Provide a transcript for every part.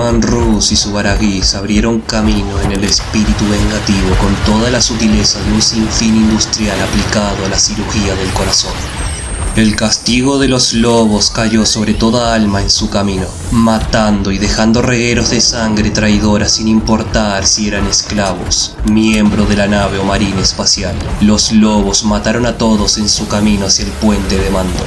Lehman Russ y su Baraghiz abrieron camino en el espíritu vengativo con toda la sutileza de un sinfín industrial aplicado a la cirugía del corazón. El castigo de los lobos cayó sobre toda alma en su camino, matando y dejando regueros de sangre traidora sin importar si eran esclavos, miembros de la nave o marina espacial. Los lobos mataron a todos en su camino hacia el puente de mando.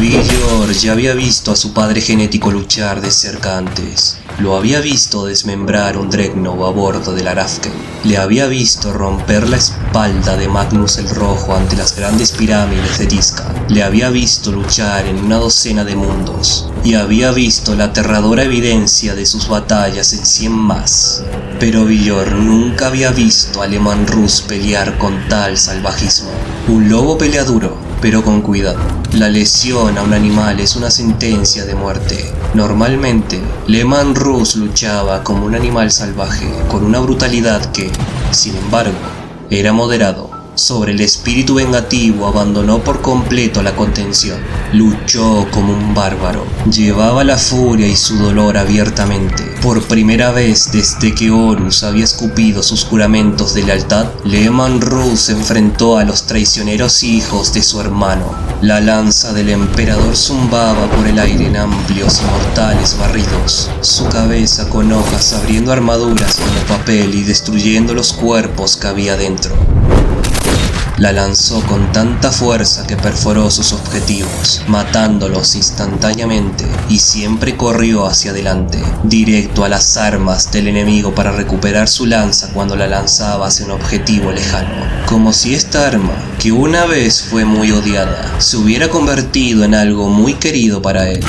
Villor ya había visto a su padre genético luchar de cerca antes. Lo había visto desmembrar un Dreadnought a bordo del Arafken. Le había visto romper la espalda de Magnus el Rojo ante las grandes pirámides de Tizca. Le había visto luchar en una docena de mundos. Y había visto la aterradora evidencia de sus batallas en 100 más. Pero Villor nunca había visto a Lehman Russ pelear con tal salvajismo. Un lobo pelea duro, pero con cuidado. La lesión a un animal es una sentencia de muerte. Normalmente, Lehman Russ luchaba como un animal salvaje, con una brutalidad que, sin embargo, era moderado. Sobre el espíritu vengativo abandonó por completo la contención. Luchó como un bárbaro. Llevaba la furia y su dolor abiertamente. Por primera vez desde que Horus había escupido sus juramentos de lealtad, Lehman Russ se enfrentó a los traicioneros hijos de su hermano. La lanza del emperador zumbaba por el aire en amplios y mortales barridos. Su cabeza con hojas abriendo armaduras como papel y destruyendo los cuerpos que había dentro. La lanzó con tanta fuerza que perforó sus objetivos, matándolos instantáneamente, y siempre corrió hacia adelante, directo a las armas del enemigo para recuperar su lanza cuando la lanzaba hacia un objetivo lejano. Como si esta arma, que una vez fue muy odiada, se hubiera convertido en algo muy querido para él.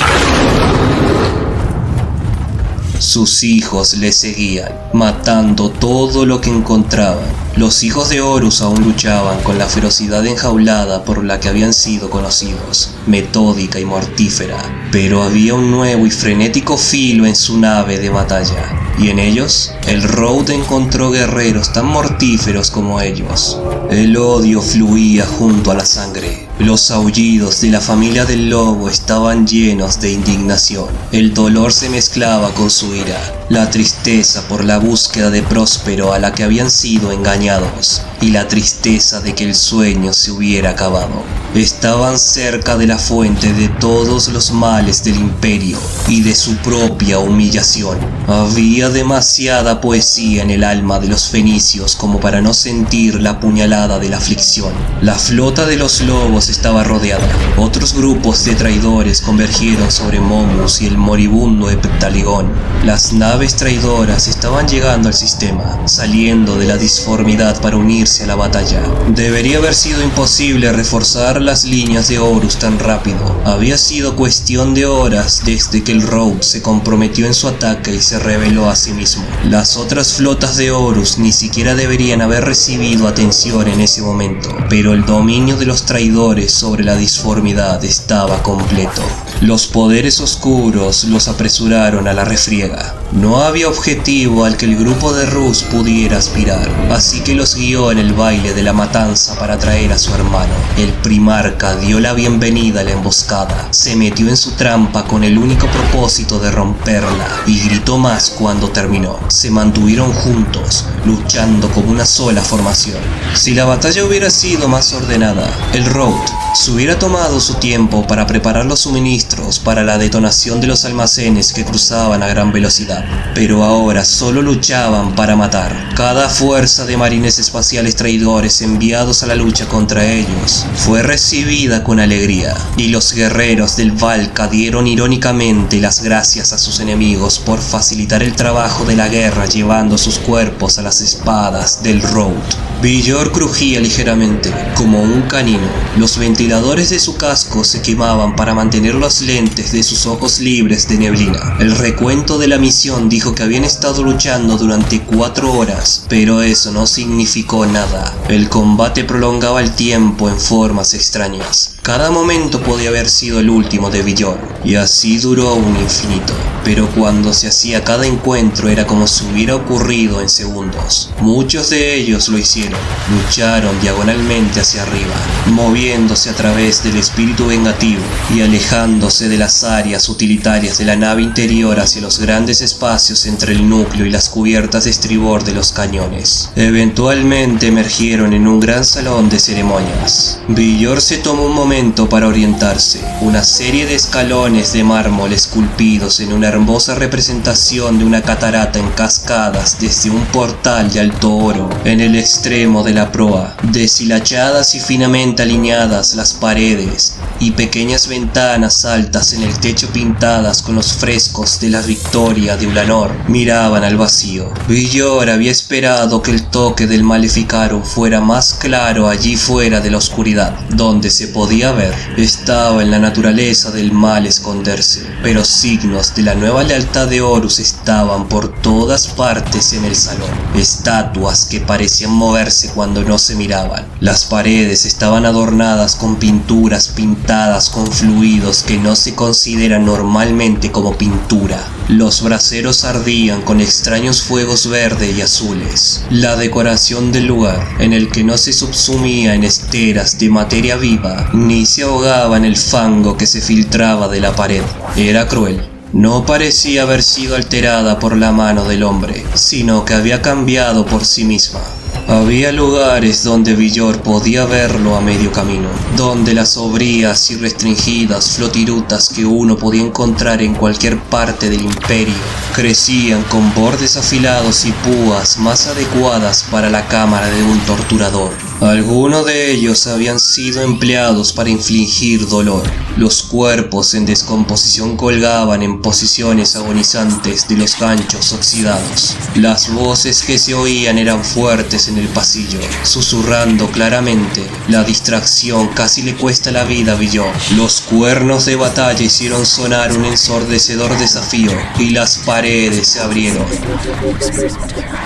Sus hijos le seguían, matando todo lo que encontraban. Los hijos de Horus aún luchaban con la ferocidad enjaulada por la que habían sido conocidos, metódica y mortífera, pero había un nuevo y frenético filo en su nave de batalla, y en ellos, el Road encontró guerreros tan mortíferos como ellos. El odio fluía junto a la sangre. Los aullidos de la familia del lobo estaban llenos de indignación. El dolor se mezclaba con su ira, la tristeza por la búsqueda de Próspero a la que habían sido engañados, y la tristeza de que el sueño se hubiera acabado. Estaban cerca de la fuente de todos los males del imperio y de su propia humillación. Había demasiada poesía en el alma de los fenicios como para no sentir la puñalada de la aflicción. La flota de los lobos estaba rodeada. Otros grupos de traidores convergieron sobre Momus y el moribundo Heptaligón. Las naves traidoras estaban llegando al sistema, saliendo de la disformidad para unirse a la batalla. Debería haber sido imposible reforzar las líneas de Horus tan rápido. Había sido cuestión de horas desde que el Road se comprometió en su ataque y se reveló a sí mismo. Las otras flotas de Horus ni siquiera deberían haber recibido atención en ese momento, pero el dominio de los traidores sobre la disformidad estaba completo. Los poderes oscuros los apresuraron a la refriega. No había objetivo al que el grupo de Russ pudiera aspirar, así que los guió en el baile de la matanza para traer a su hermano. El primarca dio la bienvenida a la emboscada, se metió en su trampa con el único propósito de romperla, y gritó más cuando terminó. Se mantuvieron juntos, luchando como una sola formación. Si la batalla hubiera sido más ordenada, el Road se hubiera tomado su tiempo para preparar los suministros para la detonación de los almacenes que cruzaban a gran velocidad, pero ahora solo luchaban para matar. Cada fuerza de marines espaciales traidores enviados a la lucha contra ellos fue recibida con alegría, y los guerreros del Valka dieron irónicamente las gracias a sus enemigos por facilitar el trabajo de la guerra llevando sus cuerpos a las espadas del Road. Villor crujía ligeramente, como un canino. Los ventiladores de su casco se quemaban para mantener los lentes de sus ojos libres de neblina. El recuento de la misión dijo que habían estado luchando durante 4 horas, pero eso no significó nada. El combate prolongaba el tiempo en formas extrañas. Cada momento podía haber sido el último de Villor, y así duró un infinito. Pero cuando se hacía cada encuentro era como si hubiera ocurrido en segundos. Muchos de ellos lo hicieron, lucharon diagonalmente hacia arriba, moviéndose a través del espíritu vengativo y alejándose de las áreas utilitarias de la nave interior hacia los grandes espacios entre el núcleo y las cubiertas de estribor de los cañones. Eventualmente emergieron en un gran salón de ceremonias. Villor se tomó un momento para orientarse. Una serie de escalones de mármol esculpidos en una hermosa representación de una catarata en cascadas desde un portal de alto oro en el extremo de la proa. Deshilachadas y finamente alineadas las paredes y pequeñas ventanas altas en el techo pintadas con los frescos de la Victoria de Ulanor miraban al vacío. Villor había esperado que el toque del Maleficarum fuera más claro allí fuera de la oscuridad. Donde se podía ver, estaba en la naturaleza del mal esconderse, pero signos de la nueva lealtad de Horus estaban por todas partes en el salón. Estatuas que parecían moverse cuando no se miraban. Las paredes estaban adornadas con pinturas pintadas con fluidos que no se consideran normalmente como pintura. Los braseros ardían con extraños fuegos verdes y azules. La decoración del lugar, en el que no se subsumía en esteras de materia viva, ni se ahogaba en el fango que se filtraba de la pared, era cruel. No parecía haber sido alterada por la mano del hombre, sino que había cambiado por sí misma. Había lugares donde Villor podía verlo a medio camino, donde las sombrías y restringidas flotirutas que uno podía encontrar en cualquier parte del imperio crecían con bordes afilados y púas más adecuadas para la cámara de un torturador. Algunos de ellos habían sido empleados para infligir dolor. Los cuerpos en descomposición colgaban en posiciones agonizantes de los ganchos oxidados. Las voces que se oían eran fuertes en el pasillo, susurrando claramente. La distracción casi le cuesta la vida a Villor. Los cuernos de batalla hicieron sonar un ensordecedor desafío y las paredes se abrieron.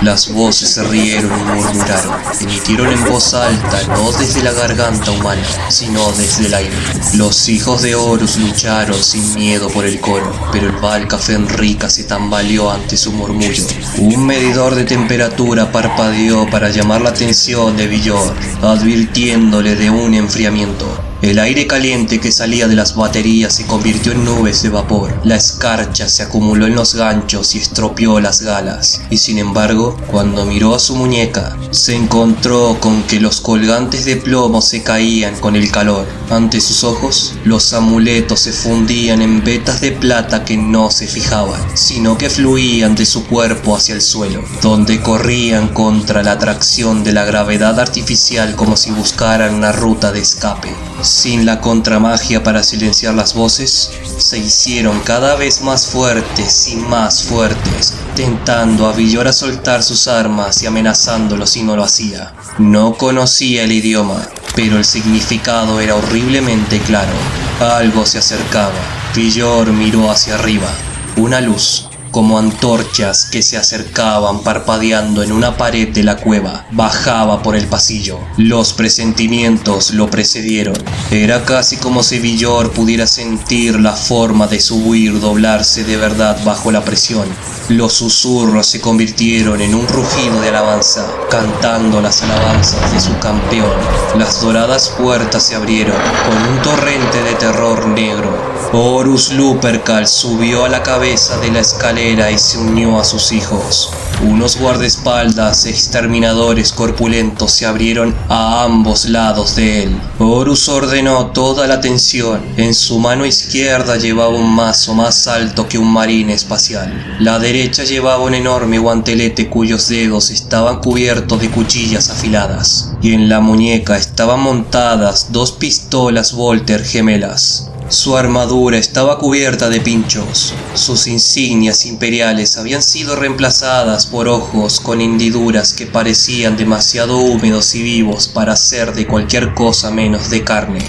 Las voces se rieron y murmuraron, emitieron en voz alta, no desde la garganta humana, sino desde el aire. Los hijos de Horus lucharon sin miedo por el coro, pero el Valka Fenrica se tambaleó ante su murmullo. Un medidor de temperatura parpadeó para llamar la atención de Villor, advirtiéndole de un enfriamiento. El aire caliente que salía de las baterías se convirtió en nubes de vapor. La escarcha se acumuló en los ganchos y estropeó las galas. Y sin embargo, cuando miró a su muñeca, se encontró con que los colgantes de plomo se caían con el calor. Ante sus ojos, los amuletos se fundían en vetas de plata que no se fijaban, sino que fluían de su cuerpo hacia el suelo, donde corrían contra la atracción de la gravedad artificial como si buscaran una ruta de escape. Sin la contramagia para silenciar las voces, se hicieron cada vez más fuertes y más fuertes, tentando a Villor a soltar sus armas y amenazándolo si no lo hacía. No conocía el idioma, pero el significado era horriblemente claro. Algo se acercaba. Villor miró hacia arriba. Una luz, como antorchas que se acercaban parpadeando en una pared de la cueva, bajaba por el pasillo. Los presentimientos lo precedieron. Era casi como si Villor pudiera sentir la forma de su huir doblarse de verdad bajo la presión. Los susurros se convirtieron en un rugido de alabanza, cantando las alabanzas de su campeón. Las doradas puertas se abrieron con un torrente de terror negro. Horus Lupercal subió a la cabeza de la escalera y se unió a sus hijos. Unos guardaespaldas exterminadores corpulentos se abrieron a ambos lados de él. Horus ordenó toda la atención. En su mano izquierda llevaba un mazo más alto que un marín espacial. La derecha llevaba un enorme guantelete cuyos dedos estaban cubiertos de cuchillas afiladas. Y en la muñeca estaban montadas dos pistolas Volter gemelas. Su armadura estaba cubierta de pinchos. Sus insignias imperiales habían sido reemplazadas por ojos con hendiduras que parecían demasiado húmedos y vivos para ser de cualquier cosa menos de carne.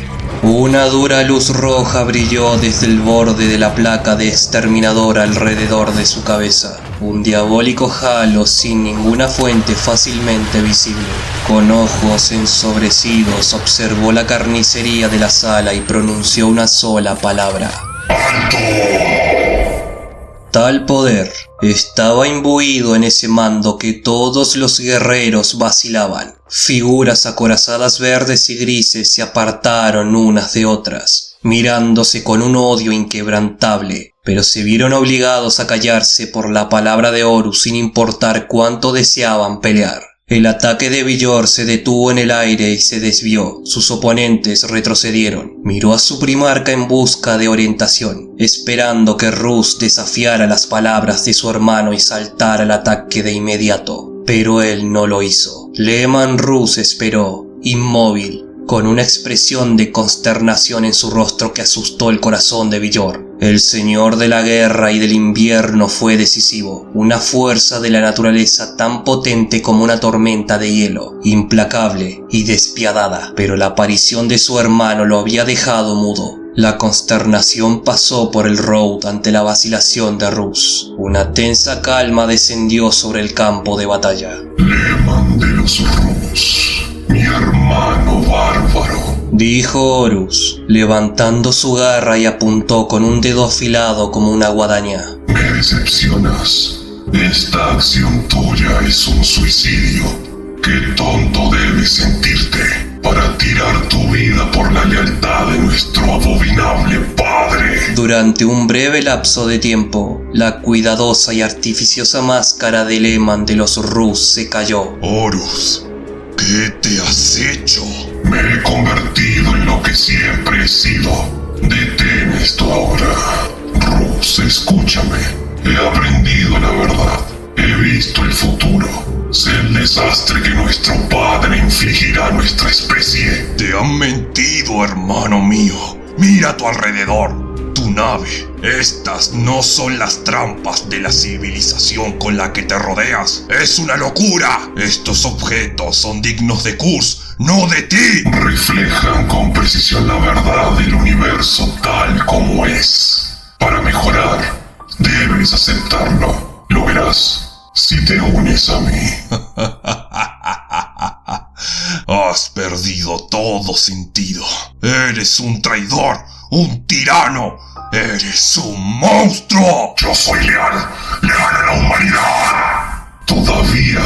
Una dura luz roja brilló desde el borde de la placa de exterminador alrededor de su cabeza. Un diabólico halo sin ninguna fuente fácilmente visible. Con ojos ensobrecidos observó la carnicería de la sala y pronunció una sola palabra. ¡Alto! Tal poder estaba imbuido en ese mando que todos los guerreros vacilaban. Figuras acorazadas verdes y grises se apartaron unas de otras, mirándose con un odio inquebrantable, pero se vieron obligados a callarse por la palabra de Horus sin importar cuánto deseaban pelear. El ataque de Villor se detuvo en el aire y se desvió. Sus oponentes retrocedieron. Miró a su primarca en busca de orientación, esperando que Rus desafiara las palabras de su hermano y saltara al ataque de inmediato. Pero él no lo hizo. Lehman Rus esperó, inmóvil, con una expresión de consternación en su rostro que asustó el corazón de Villor. El señor de la guerra y del invierno fue decisivo, una fuerza de la naturaleza tan potente como una tormenta de hielo, implacable y despiadada, pero la aparición de su hermano lo había dejado mudo. La consternación pasó por el Road ante la vacilación de Rus. Una tensa calma descendió sobre el campo de batalla. Lehman de los Rus, mi hermano bárbaro, dijo Horus, levantando su garra y apuntó con un dedo afilado como una guadaña. Me decepcionas. Esta acción tuya es un suicidio. Qué tonto debes sentirte para tirar tu vida por la lealtad de nuestro abominable padre. Durante un breve lapso de tiempo, la cuidadosa y artificiosa máscara de Lehman de los Rus se cayó. Horus, ¿qué te has hecho? Me he convertido en lo que siempre he sido. Detén esto ahora. Rus, escúchame. He aprendido la verdad. He visto el futuro. Sé el desastre que nuestro padre infligirá a nuestra especie. Te han mentido, hermano mío. Mira a tu alrededor. Tu nave. Estas no son las trampas de la civilización con la que te rodeas. ¡Es una locura! Estos objetos son dignos de Kuz, no de ti. Reflejan con precisión la verdad del universo tal como es. Para mejorar, debes aceptarlo. Lo verás si te unes a mí. Has perdido todo sentido. Eres un traidor, un tirano. ¡Eres un monstruo! Yo soy leal a la humanidad. Todavía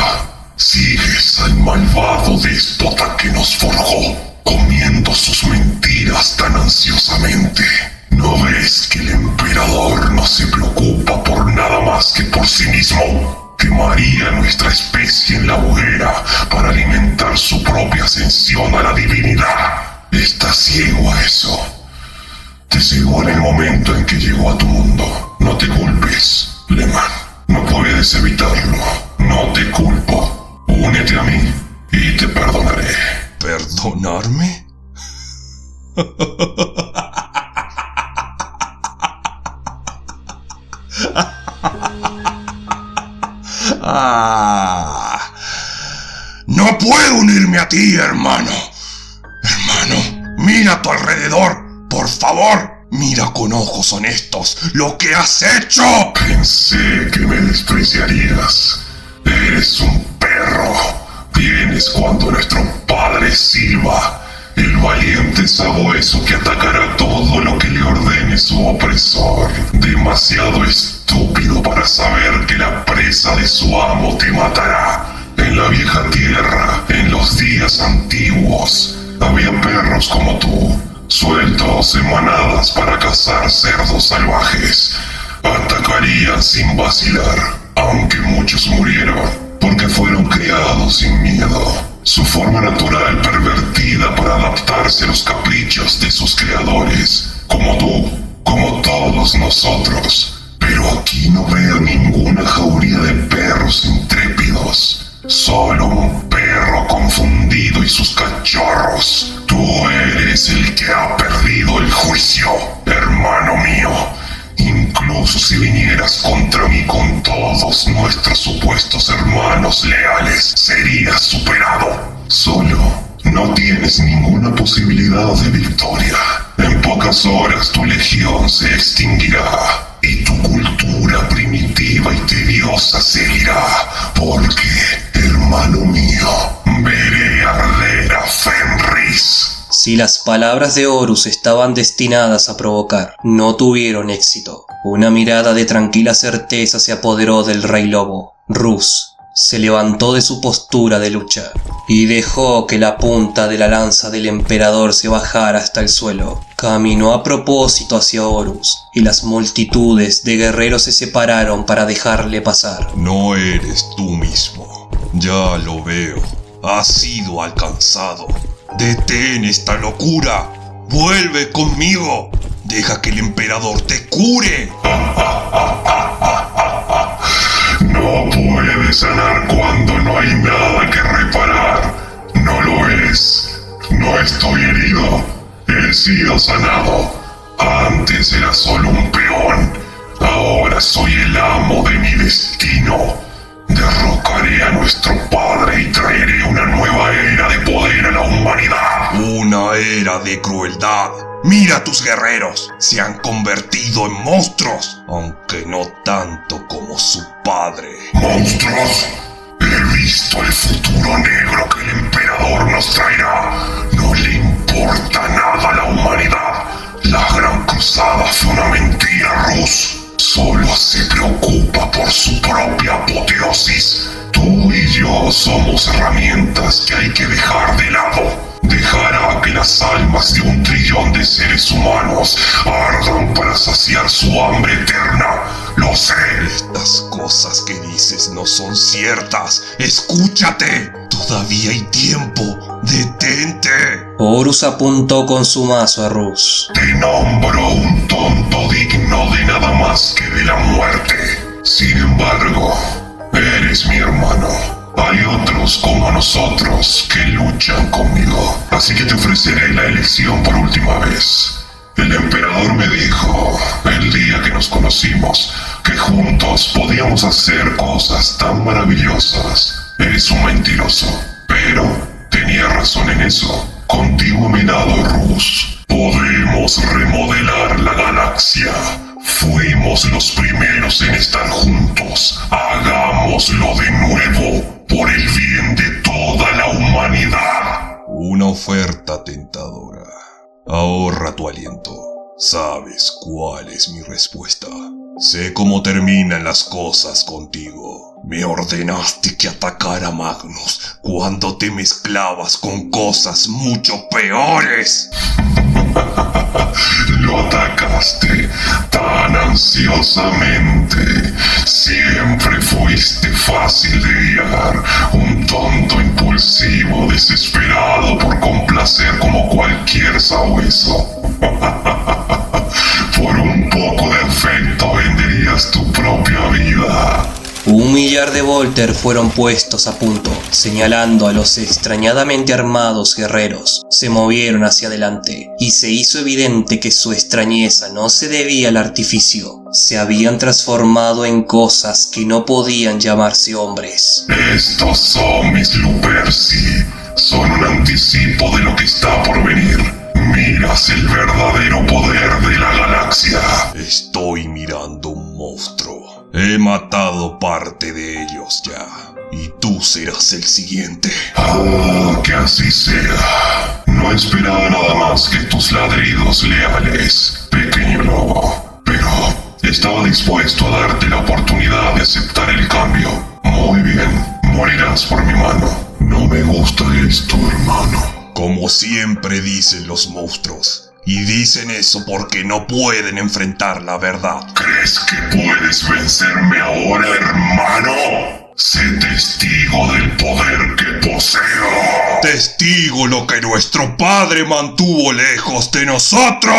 sigues al malvado déspota que nos forjó, comiendo sus mentiras tan ansiosamente. ¿No ves que el emperador no se preocupa por nada más que por sí mismo? Quemaría nuestra especie en la hoguera para alimentar su propia ascensión a la divinidad. Estás ciego a eso. Te cegó en el momento en que llegó a tu mundo. No te culpes, Lehman. No puedes evitarlo. No te culpo. Únete a mí y te perdonaré. ¿Perdonarme? No puedo unirme a ti, hermano. Hermano, mira a tu alrededor. Por favor, mira con ojos honestos lo que has hecho. Pensé que me despreciarías. Eres un perro. Vienes cuando nuestro padre silba. El valiente sabueso que atacará todo lo que le ordene su opresor. Demasiado estúpido para saber que la presa de su amo te matará. En la vieja tierra, en los días antiguos, había perros como tú, sueltos en manadas para cazar cerdos salvajes. Atacarían sin vacilar, aunque muchos murieron, porque fueron criados sin miedo. Su forma natural pervertida para adaptarse a los caprichos de sus creadores, como tú, como todos nosotros. Pero aquí no veo ninguna jauría de perros intrépidos. Solo un perro confundido y sus cachorros. Tú eres el que ha perdido el juicio, hermano mío. Incluso si vinieras contra mí con todos nuestros supuestos hermanos leales, serías superado. Solo no tienes ninguna posibilidad de victoria. En pocas horas tu legión se extinguirá y tu cultura primitiva y tediosa seguirá, porque, hermano mío, veré arder a Fenris. Si las palabras de Horus estaban destinadas a provocar, no tuvieron éxito. Una mirada de tranquila certeza se apoderó del rey lobo. Rus se levantó de su postura de lucha y dejó que la punta de la lanza del emperador se bajara hasta el suelo. Caminó a propósito hacia Horus y las multitudes de guerreros se separaron para dejarle pasar. No eres tú mismo, ya lo veo. Has sido alcanzado. Detén esta locura. Vuelve conmigo. Deja que el emperador te cure. No puedes sanar cuando no hay nada que reparar. No lo es. No estoy herido. He sido sanado. Antes era solo un peón. Ahora soy el amo de mi destino. Derrocaré a nuestro padre y traeré una nueva era de poder a la humanidad. Una era de crueldad. Mira a tus guerreros. Se han convertido en monstruos, aunque no tanto como su padre. ¿Monstruos? He visto el futuro negro que el emperador nos traerá. No le importa nada a la humanidad. La gran cruzada fue una mentira, Rus. Solo se preocupa por su propia apoteosis. Tú y yo somos herramientas que hay que dejar de lado. Dejará que las almas de 1 trillón de seres humanos ardan para saciar su hambre eterna. Lo sé. Estas cosas que dices no son ciertas. Escúchate. Todavía hay tiempo. Detente. Horus apuntó con su mazo a Rus. Te nombro un tonto digno de nada más que de la muerte. Sin embargo, eres mi hermano. Hay otros como nosotros que luchan conmigo. Así que te ofreceré la elección por última vez. El emperador me dijo, el día que nos conocimos, que juntos podíamos hacer cosas tan maravillosas. Eres un mentiroso, pero tenía razón en eso. Contigo a mi lado, Rus, podemos remodelar la galaxia. Fuimos los primeros en estar juntos. Hagámoslo de nuevo, por el bien de toda la humanidad. Una oferta tentadora. Ahorra tu aliento. Sabes cuál es mi respuesta. Sé cómo terminan las cosas contigo. Me ordenaste que atacara a Magnus cuando te mezclabas con cosas mucho peores. Lo atacaste tan ansiosamente. Siempre fuiste fácil de guiar. Un tonto impulsivo, desesperado por complacer como cualquier sabueso. Por un poco de afecto venderías tu propia vida. 1 millar de Volter fueron puestos a punto, señalando a los extrañadamente armados guerreros. Se movieron hacia adelante, y se hizo evidente que su extrañeza no se debía al artificio. Se habían transformado en cosas que no podían llamarse hombres. Estos zombies Luperci son un anticipo de lo que está por venir. Miras el verdadero poder de la galaxia. Estoy mirando un monstruo. He matado parte de ellos ya. Y tú serás el siguiente. Que así sea. No esperaba nada más que tus ladridos leales, pequeño lobo. Pero estaba dispuesto a darte la oportunidad de aceptar el cambio. Muy bien, morirás por mi mano. No me gusta esto, hermano. Como siempre dicen los monstruos. Y dicen eso porque no pueden enfrentar la verdad. ¿Crees que puedes vencerme ahora, hermano? Sé testigo del poder que poseo. Testigo lo que nuestro padre mantuvo lejos de nosotros.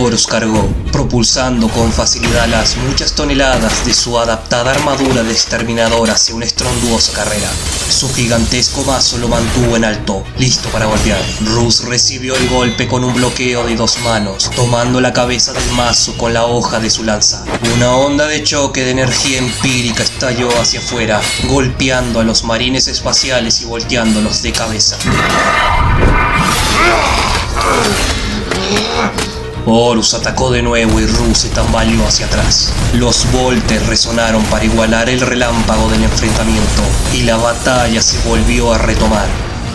Horus cargó, propulsando con facilidad las muchas toneladas de su adaptada armadura de exterminador hacia una estronduosa carrera. Su gigantesco mazo lo mantuvo en alto, listo para golpear. Rus recibió el golpe con un bloqueo de 2 manos, tomando la cabeza del mazo con la hoja de su lanza. Una onda de choque de energía empírica estalló hacia afuera, golpeando a los marines espaciales y volteándolos de cabeza. Horus atacó de nuevo y Rus se tambaleó hacia atrás. Los voltes resonaron para igualar el relámpago del enfrentamiento y la batalla se volvió a retomar.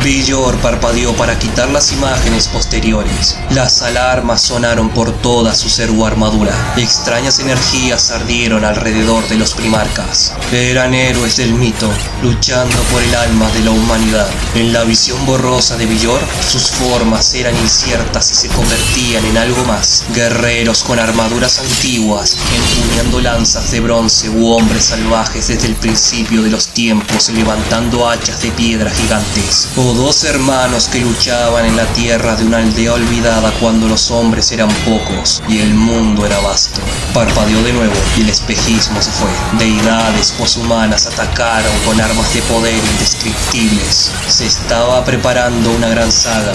Villor parpadeó para quitar las imágenes posteriores. Las alarmas sonaron por toda su armadura. Extrañas energías ardieron alrededor de los primarcas. Eran héroes del mito, luchando por el alma de la humanidad. En la visión borrosa de Villor, sus formas eran inciertas y se convertían en algo más. Guerreros con armaduras antiguas, empuñando lanzas de bronce u hombres salvajes desde el principio de los tiempos, levantando hachas de piedra gigantes. O 2 hermanos que luchaban en la tierra de una aldea olvidada cuando los hombres eran pocos y el mundo era vasto. Parpadeó de nuevo y el espejismo se fue. Deidades poshumanas atacaron con armas de poder indescriptibles. Se estaba preparando una gran saga,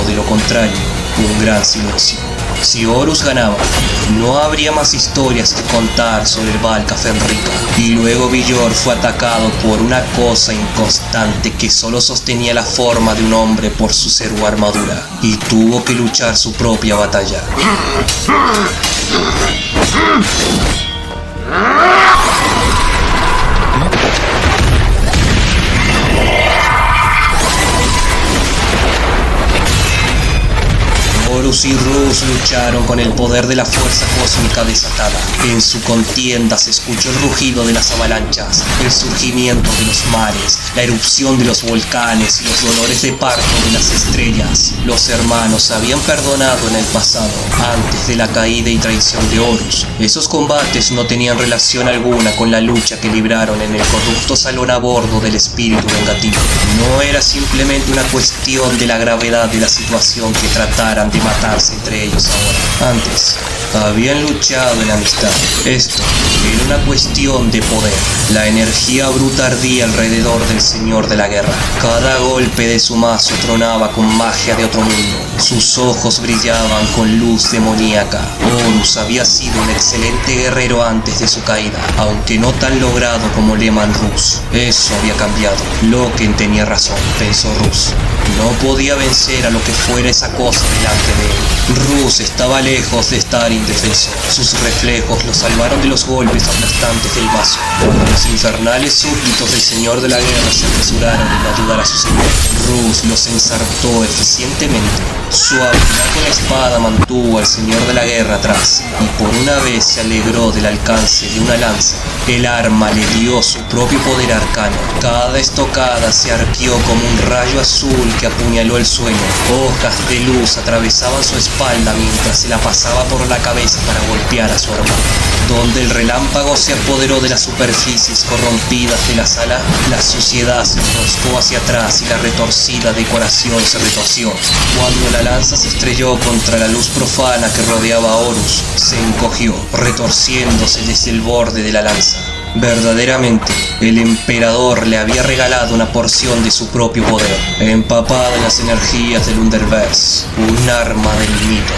o de lo contrario, un gran silencio. Si Horus ganaba, no habría más historias que contar sobre el Valka Fenrica. Y luego Villor fue atacado por una cosa inconstante que solo sostenía la forma de un hombre por su armadura, y tuvo que luchar su propia batalla. Horus y Rus lucharon con el poder de la fuerza cósmica desatada. En su contienda se escuchó el rugido de las avalanchas, el surgimiento de los mares, la erupción de los volcanes y los dolores de parto de las estrellas. Los hermanos se habían perdonado en el pasado, antes de la caída y traición de Horus. Esos combates no tenían relación alguna con la lucha que libraron en el corrupto salón a bordo del espíritu vengativo. No era simplemente una cuestión de la gravedad de la situación que trataran de matarse entre ellos ahora. Antes, habían luchado en amistad. Esto era una cuestión de poder. La energía bruta ardía alrededor del señor de la guerra. Cada golpe de su mazo tronaba con magia de otro mundo. Sus ojos brillaban con luz demoníaca. Horus había sido un excelente guerrero antes de su caída, aunque no tan logrado como Leman Russ. Eso había cambiado. Loken tenía razón, pensó Russ. No podía vencer a lo que fuera esa cosa delante de él. Russ estaba lejos de estar indefenso. Sus reflejos lo salvaron de los golpes aplastantes del mazo. Cuando los infernales súbditos del señor de la guerra se apresuraron en ayudar a su señor, Russ los ensartó eficientemente. Su habilidad con la espada mantuvo al señor de la guerra atrás, y por una vez se alegró del alcance de una lanza. El arma le dio su propio poder arcano. Cada estocada se arqueó como un rayo azul que apuñaló el suelo. Hojas de luz atravesaban su espalda mientras se la pasaba por la cabeza para golpear a su hermano. Donde el relámpago se apoderó de las superficies corrompidas de la sala, la suciedad se enroscó hacia atrás y la retorcida decoración se retorció. Cuando la lanza se estrelló contra la luz profana que rodeaba a Horus, se encogió, retorciéndose desde el borde de la lanza. Verdaderamente, el emperador le había regalado una porción de su propio poder, empapada en las energías del Underverse, un arma del mito.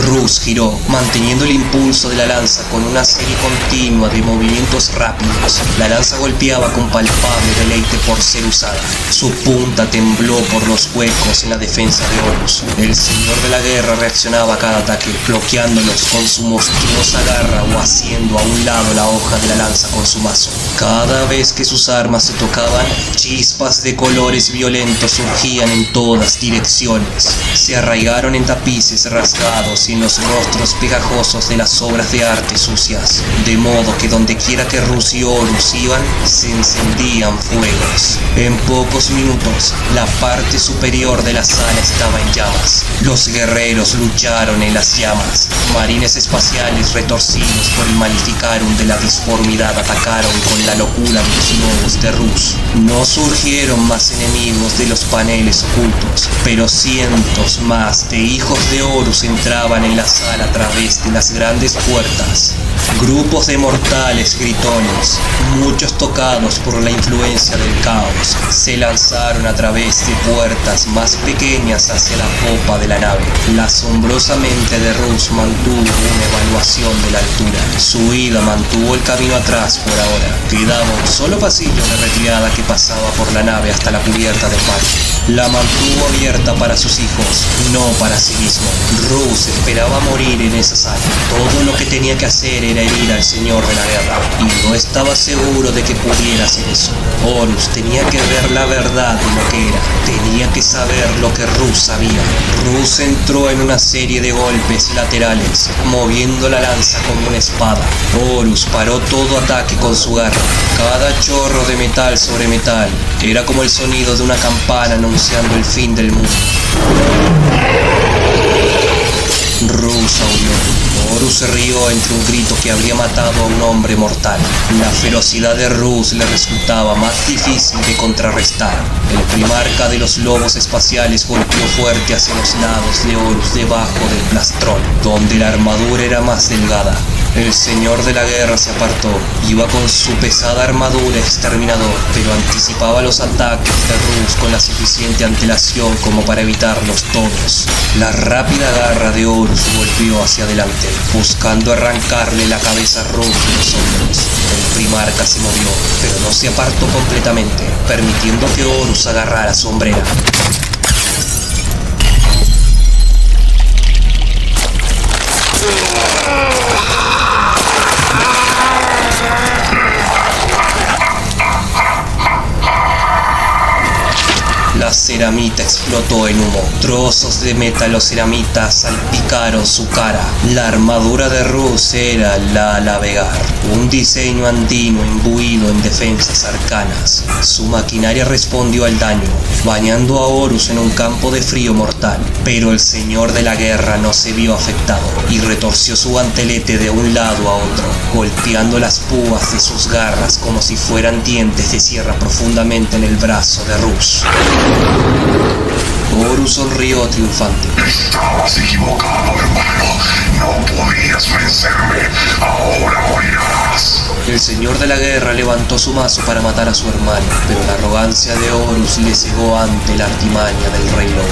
Russ giró, manteniendo el impulso de la lanza con una serie continua de movimientos rápidos. La lanza golpeaba con palpable deleite por ser usada. Su punta tembló por los huecos en la defensa de Horus. El señor de la guerra reaccionaba a cada ataque, bloqueándolos con su monstruosa garra o haciendo a un lado la hoja de la lanza con su mazo. Cada vez que sus armas se tocaban, chispas de colores violentos surgían en todas direcciones. Se arraigaron en tapices rasgados y en los rostros pegajosos de las obras de arte sucias, de modo que donde quiera que Russ y Horus iban, se encendían fuegos. En pocos minutos, la parte superior de la sala estaba en llamas. Los guerreros lucharon en las llamas. Marines espaciales retorcidos por el maleficarum de la disformidad atacaron con la locura de los lobos de Russ. No surgieron más enemigos de los paneles ocultos, pero cientos más de hijos de Horus entraron entraban en la sala a través de las grandes puertas. Grupos de mortales gritones, muchos tocados por la influencia del caos, se lanzaron a través de puertas más pequeñas hacia la popa de la nave. La asombrosa mente de Rus mantuvo una evaluación de la altura. Su huida mantuvo el camino atrás por ahora. Quedaba un solo pasillo de retirada que pasaba por la nave hasta la cubierta del mar. La mantuvo abierta para sus hijos, no para sí mismo. Rus esperaba morir en esa sala. Todo lo que tenía que hacer era herir al señor de la guerra, y no estaba seguro de que pudiera hacer eso. Horus tenía que ver la verdad de lo que era. Tenía que saber lo que Rus sabía. Rus entró en una serie de golpes laterales, moviendo la lanza como una espada. Horus paró todo ataque con su garra. Cada chorro de metal sobre metal era como el sonido de una campana anunciando el fin del mundo. Rus aulló. Horus se rió entre un grito que habría matado a un hombre mortal. La ferocidad de Rus le resultaba más difícil de contrarrestar. El primarca de los lobos espaciales golpeó fuerte hacia los lados de Horus debajo del plastrón, donde la armadura era más delgada. El señor de la guerra se apartó. Iba con su pesada armadura exterminador, pero anticipaba los ataques de Rus con la suficiente antelación como para evitarlos todos. La rápida garra de Horus volvió hacia adelante, buscando arrancarle la cabeza a Rus de los hombros. El primarca se movió, pero no se apartó completamente, permitiendo que Horus agarrara su hombrera. La ceramita explotó en humo. Trozos de metaloceramita salpicaron su cara. La armadura de Rus era la Alavegar, un diseño andino imbuido en defensas arcanas. Su maquinaria respondió al daño, bañando a Horus en un campo de frío mortal. Pero el señor de la guerra no se vio afectado y retorció su guantelete de un lado a otro, golpeando las púas de sus garras como si fueran dientes de sierra profundamente en el brazo de Rus. Horus sonrió triunfante. Estabas equivocado, hermano. No podías vencerme. Ahora morirás. El señor de la guerra levantó su mazo para matar a su hermano, pero la arrogancia de Horus le cegó ante la artimaña del rey lobo.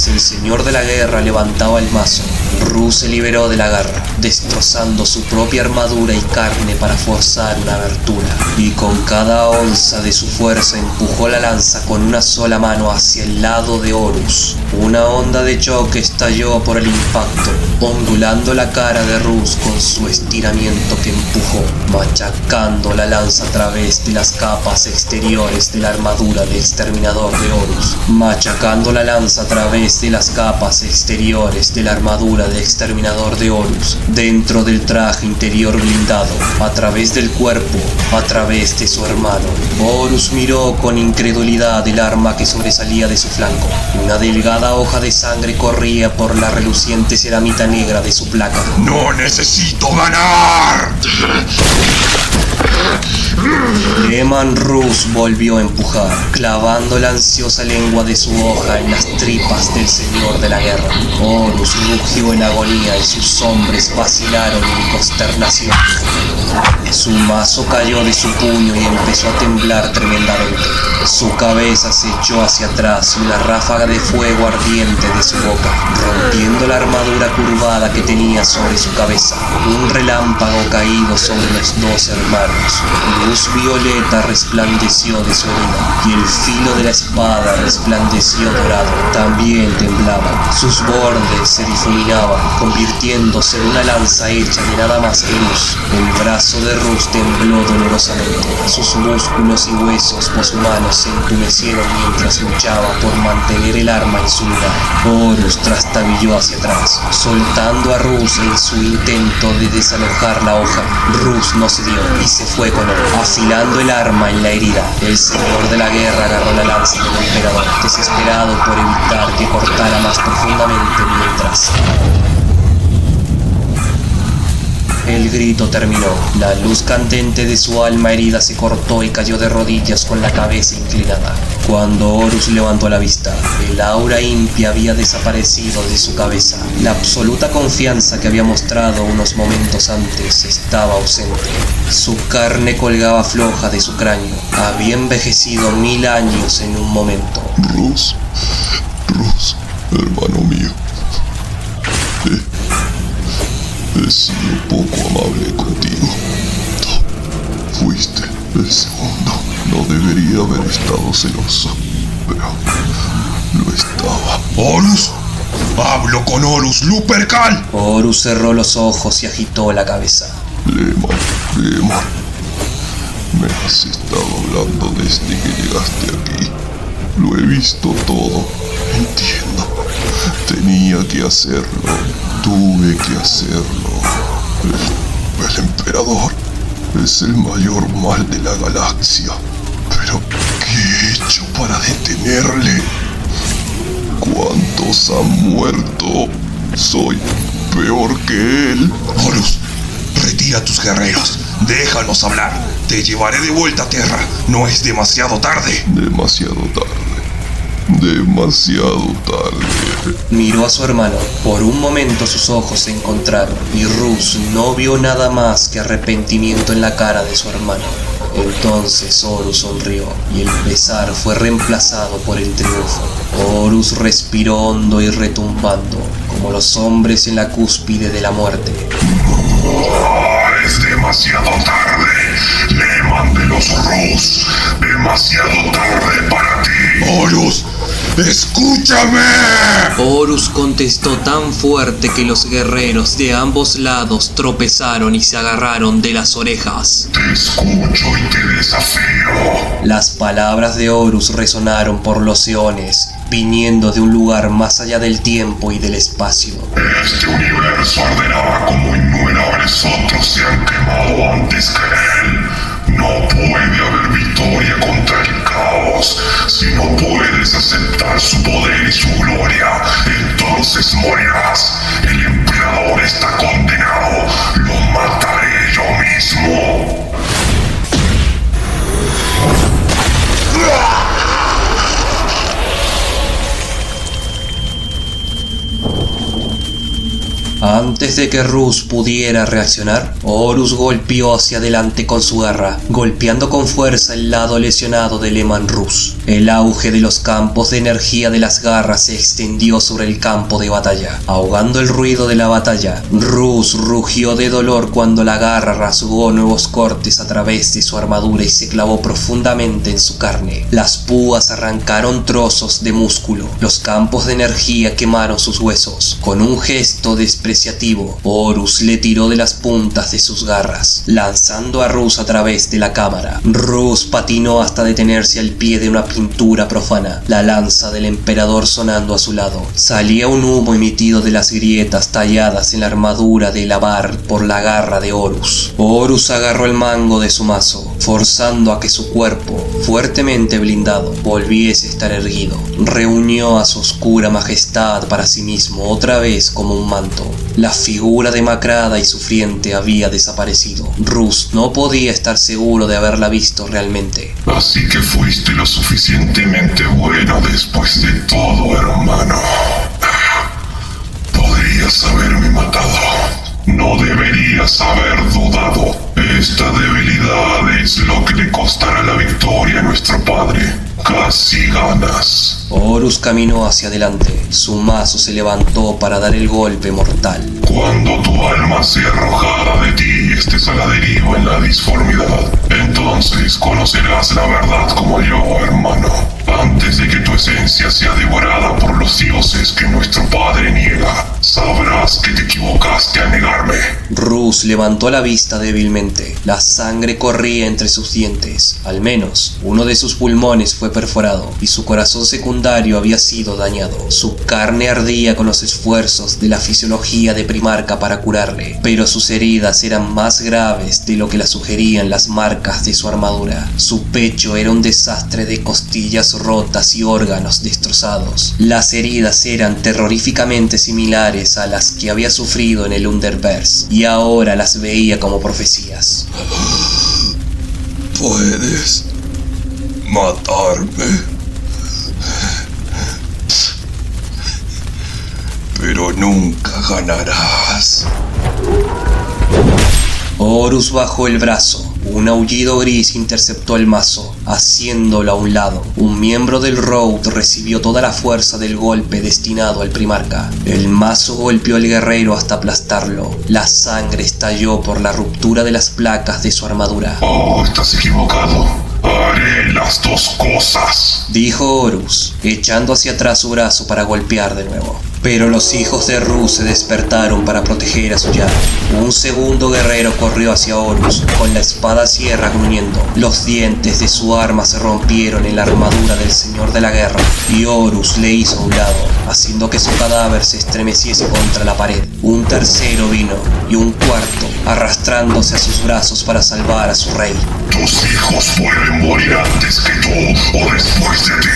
El señor de la guerra levantaba el mazo. Rus se liberó de la garra, destrozando su propia armadura y carne para forzar una abertura, y con cada onza de su fuerza empujó la lanza con una sola mano hacia el lado de Horus. Una onda de choque estalló por el impacto, ondulando la cara de Rus con su estiramiento que empujó, machacando la lanza a través de las capas exteriores de la armadura de exterminador de Horus, machacando la lanza a través de las capas exteriores de la armadura de exterminador de Horus, dentro del traje interior blindado, a través del cuerpo, a través de su hermano. Horus miró con incredulidad el arma que sobresalía de su flanco. Una delgada hoja de sangre corría por la reluciente ceramita negra de su placa. ¡No necesito ganar! Leman Rus volvió a empujar, clavando la ansiosa lengua de su hoja en las tripas del señor de la guerra. Horus rugió en agonía y sus hombres vacilaron en consternación. Su mazo cayó de su puño y empezó a temblar tremendamente. Su cabeza se echó hacia atrás y una ráfaga de fuego ardiente de su boca, rompiendo la armadura curvada que tenía sobre su cabeza. Un relámpago caído sobre los dos hermanos. Luz violeta resplandeció de su herida, y el filo de la espada resplandeció dorado. También temblaban. Sus bordes se difuminaban, convirtiéndose en una lanza hecha de nada más que luz. El brazo de Rus tembló dolorosamente. Sus músculos y huesos poshumanos se entumecieron mientras luchaba por mantener el arma en su lugar. Horus trastabilló hacia atrás, soltando a Rus en su intento de desalojar la hoja. Rus no cedió y se fue con él, afilando el arma en la herida. El señor de la guerra agarró la lanza del emperador, desesperado por evitar que cortara más profundamente mientras... El grito terminó. La luz candente de su alma herida se cortó y cayó de rodillas con la cabeza inclinada. Cuando Horus levantó la vista, el aura impia había desaparecido de su cabeza. La absoluta confianza que había mostrado unos momentos antes estaba ausente. Su carne colgaba floja de su cráneo. Había envejecido 1000 años en un momento. Rus, hermano mío. He sido poco amable contigo. Tú fuiste el segundo. No debería haber estado celoso, pero lo estaba. ¡Horus! ¡Hablo con Horus Lupercal! Horus cerró los ojos y agitó la cabeza. Lemon. Me has estado hablando desde que llegaste aquí. Lo he visto todo. Entiendo. Tenía que hacerlo. Tuve que hacerlo. El emperador es el mayor mal de la galaxia. Pero, ¿qué he hecho para detenerle? ¿Cuántos han muerto? Soy peor que él. Horus, retira a tus guerreros. Déjanos hablar. Te llevaré de vuelta a Terra. No es demasiado tarde. Demasiado tarde. Miró a su hermano. Por un momento sus ojos se encontraron y Rus no vio nada más que arrepentimiento en la cara de su hermano. Entonces Horus sonrió y el pesar fue reemplazado por el triunfo. Horus respiró hondo y retumbando, como los hombres en la cúspide de la muerte. Es demasiado tarde. Lemon de los Rus. Demasiado tarde para ti. Horus, ¡escúchame! Horus contestó tan fuerte que los guerreros de ambos lados tropezaron y se agarraron de las orejas. Te escucho y te desafío. Las palabras de Horus resonaron por los eones, viniendo de un lugar más allá del tiempo y del espacio. Este universo arderá como innumerables otros se han quemado antes que él. No puede haber victoria contra el caos. Si no puedes aceptar su poder y su gloria, entonces morirás. El emperador está condenado. Lo mataré yo mismo. Antes de que Rus pudiera reaccionar, Horus golpeó hacia adelante con su garra, golpeando con fuerza el lado lesionado de Leman Rus. El auge de los campos de energía de las garras se extendió sobre el campo de batalla, ahogando el ruido de la batalla. Rus rugió de dolor cuando la garra rasgó nuevos cortes a través de su armadura y se clavó profundamente en su carne. Las púas arrancaron trozos de músculo, los campos de energía quemaron sus huesos. Con un gesto despreciativo, Horus le tiró de las puntas de sus garras, lanzando a Rus a través de la cámara. Rus patinó hasta detenerse al pie de una pintura profana, la lanza del emperador sonando a su lado. Salía un humo emitido de las grietas talladas en la armadura de Lavar por la garra de Horus. Horus agarró el mango de su mazo, forzando a que su cuerpo, fuertemente blindado, volviese a estar erguido. Reunió a su oscura majestad para sí mismo otra vez como un manto. La figura demacrada y sufriente había desaparecido. Rus no podía estar seguro de haberla visto realmente. Así que fuiste lo suficientemente bueno después de todo, hermano. Podrías haberme matado. No deberías haber dudado. Esta debilidad es lo que le costará la victoria a nuestro padre. Casi ganas. Horus caminó hacia adelante. Su mazo se levantó para dar el golpe mortal. Cuando tu alma sea arrojada de ti y estés a la deriva en la disformidad, entonces conocerás la verdad como yo, hermano. Antes de que tu esencia sea devorada por los dioses que nuestro padre niega, Sabrás que te equivocaste al negarme. Rus levantó la vista débilmente. La sangre corría entre sus dientes. Al menos, uno de sus pulmones fue perforado y su corazón secundario había sido dañado. Su carne ardía con los esfuerzos de la fisiología de Primarca para curarle, pero sus heridas eran más graves de lo que la sugerían las marcas de su armadura. Su pecho era un desastre de costillas rotas y órganos destrozados. Las heridas eran terroríficamente similares a las que había sufrido en el Underverse, y ahora las veía como profecías. ¿Puedes matarme? Pero nunca ganarás. Horus bajó el brazo. Un aullido gris interceptó el mazo, haciéndolo a un lado. Un miembro del Road recibió toda la fuerza del golpe destinado al Primarca. El mazo golpeó al guerrero hasta aplastarlo. La sangre estalló por la ruptura de las placas de su armadura. Oh, estás equivocado. Haré las dos cosas, dijo Horus, echando hacia atrás su brazo para golpear de nuevo. Pero los hijos de Ru se despertaron para proteger a su llave. Un segundo guerrero corrió hacia Horus, con la espada sierra gruñendo. Los dientes de su arma se rompieron en la armadura del Señor de la Guerra, y Horus le hizo a un lado, haciendo que su cadáver se estremeciese contra la pared. Un tercero vino, y un cuarto, arrastrándose a sus brazos para salvar a su rey. Tus hijos pueden morir antes que tú o después de ti,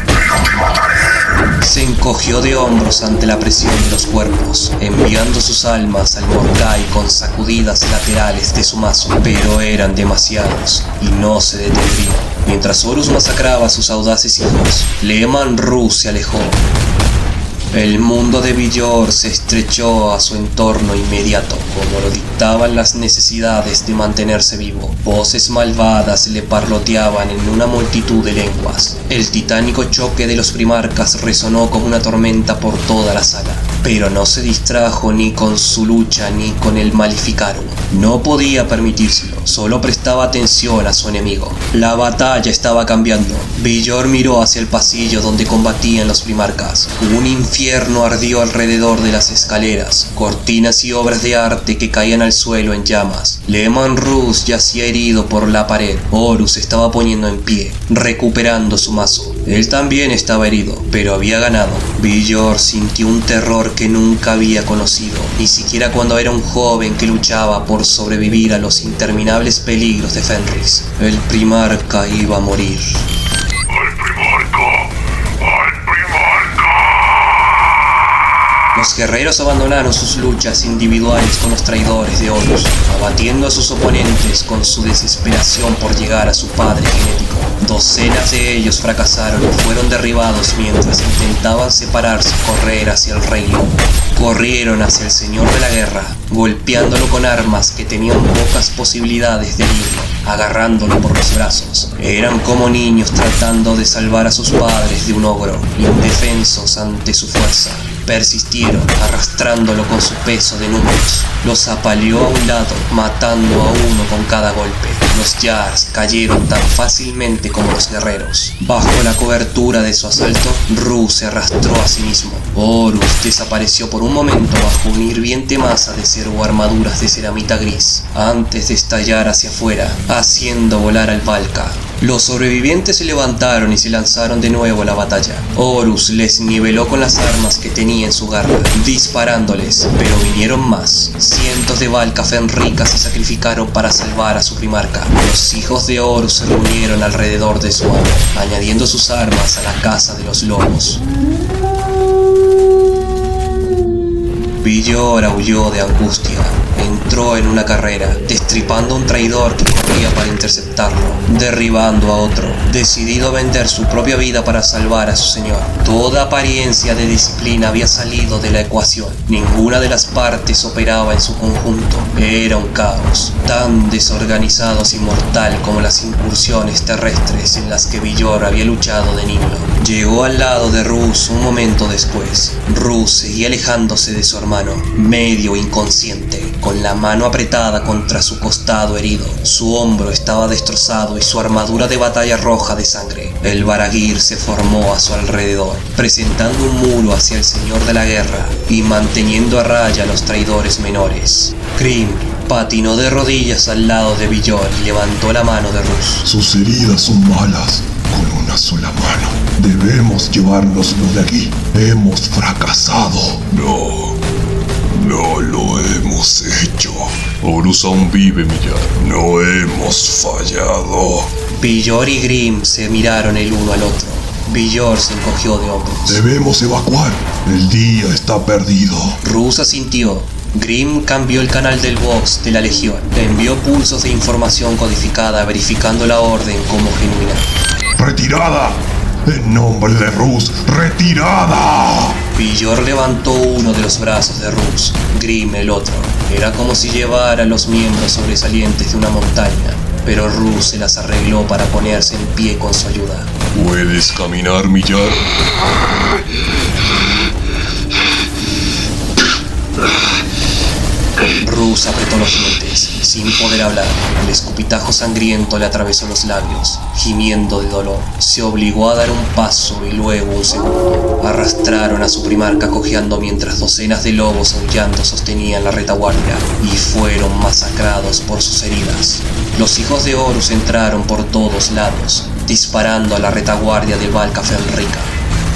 pero te mataré. Se encogió de hombros ante la presión de los cuerpos, enviando sus almas al Mordkai con sacudidas laterales de su mazo, pero eran demasiados y no se detendrían. Mientras Horus masacraba a sus audaces hijos, Leman Ruh se alejó. El mundo de Villor se estrechó a su entorno inmediato, como lo dictaban las necesidades de mantenerse vivo. Voces malvadas le parloteaban en una multitud de lenguas. El titánico choque de los primarcas resonó como una tormenta por toda la sala, pero no se distrajo ni con su lucha ni con el Maleficarum. No podía permitírselo, solo prestaba atención a su enemigo. La batalla estaba cambiando. Villor miró hacia el pasillo donde combatían los primarcas. Un infierno ardió alrededor de las escaleras, cortinas y obras de arte que caían al suelo en llamas. Leman Ruh yacía herido por la pared. Horus estaba poniendo en pie, recuperando su mazo. Él también estaba herido, pero había ganado. Villor sintió un terror que nunca había conocido, ni siquiera cuando era un joven que luchaba por sobrevivir a los interminables peligros de Fenris. El primarca iba a morir. Los guerreros abandonaron sus luchas individuales con los traidores de Horus, abatiendo a sus oponentes con su desesperación por llegar a su padre genético. Docenas de ellos fracasaron y fueron derribados mientras intentaban separarse y correr hacia el Rey Lobo. Corrieron hacia el Señor de la Guerra, golpeándolo con armas que tenían pocas posibilidades de herirlo, agarrándolo por los brazos. Eran como niños tratando de salvar a sus padres de un ogro, indefensos ante su fuerza. Persistieron, arrastrándolo con su peso de números. Los apaleó a un lado, matando a uno con cada golpe. Los Jars cayeron tan fácilmente como los guerreros. Bajo la cobertura de su asalto, Ruh se arrastró a sí mismo. Horus desapareció por un momento bajo una hirviente masa de armaduras de ceramita gris, antes de estallar hacia afuera, haciendo volar al Valka. Los sobrevivientes se levantaron y se lanzaron de nuevo a la batalla. Horus les niveló con las armas que tenía en su garra, disparándoles, pero vinieron más. Cientos de Valka Fenricas se sacrificaron para salvar a su primarca. Los hijos de Horus se reunieron alrededor de su amo, añadiendo sus armas a la caza de los lobos. Villor aulló de angustia. Entró en una carrera, destripando a un traidor que corría para interceptarlo, derribando a otro, decidido a vender su propia vida para salvar a su señor. Toda apariencia de disciplina había salido de la ecuación. Ninguna de las partes operaba en su conjunto. Era un caos, tan desorganizado y mortal como las incursiones terrestres en las que Villor había luchado de niño. Llegó al lado de Rus un momento después. Rus seguía alejándose de su hermano, medio inconsciente. con la mano apretada contra su costado herido. Su hombro estaba destrozado y su armadura de batalla roja de sangre. El Baragir se formó a su alrededor, presentando un muro hacia el señor de la guerra y manteniendo a raya a los traidores menores. Grim patinó de rodillas al lado de Villor y levantó la mano de Rus. Sus heridas son malas. Con una sola mano. Debemos llevárnoslo de aquí. Hemos fracasado. No lo hemos hecho. Horus aún vive, Millar. No hemos fallado. Villor y Grim se miraron el uno al otro. Villor se encogió de hombros. Debemos evacuar. El día está perdido. Rus asintió. Grim cambió el canal del Vox de la Legión. Envió pulsos de información codificada verificando la orden como genuina. ¡Retirada! ¡En nombre de Rus! ¡Retirada! Villor levantó uno de los brazos de Rus, Grim el otro. Era como si llevara los miembros sobresalientes de una montaña, pero Rus se las arregló para ponerse en pie con su ayuda. ¿Puedes caminar, Millar? Rus apretó los dientes, sin poder hablar. El escupitajo sangriento le atravesó los labios. Gimiendo de dolor, se obligó a dar un paso y luego un segundo. Arrastraron a su primarca cojeando mientras docenas de lobos aullando sostenían la retaguardia y fueron masacrados por sus heridas. Los hijos de Horus entraron por todos lados, disparando a la retaguardia de Valka Fenrica.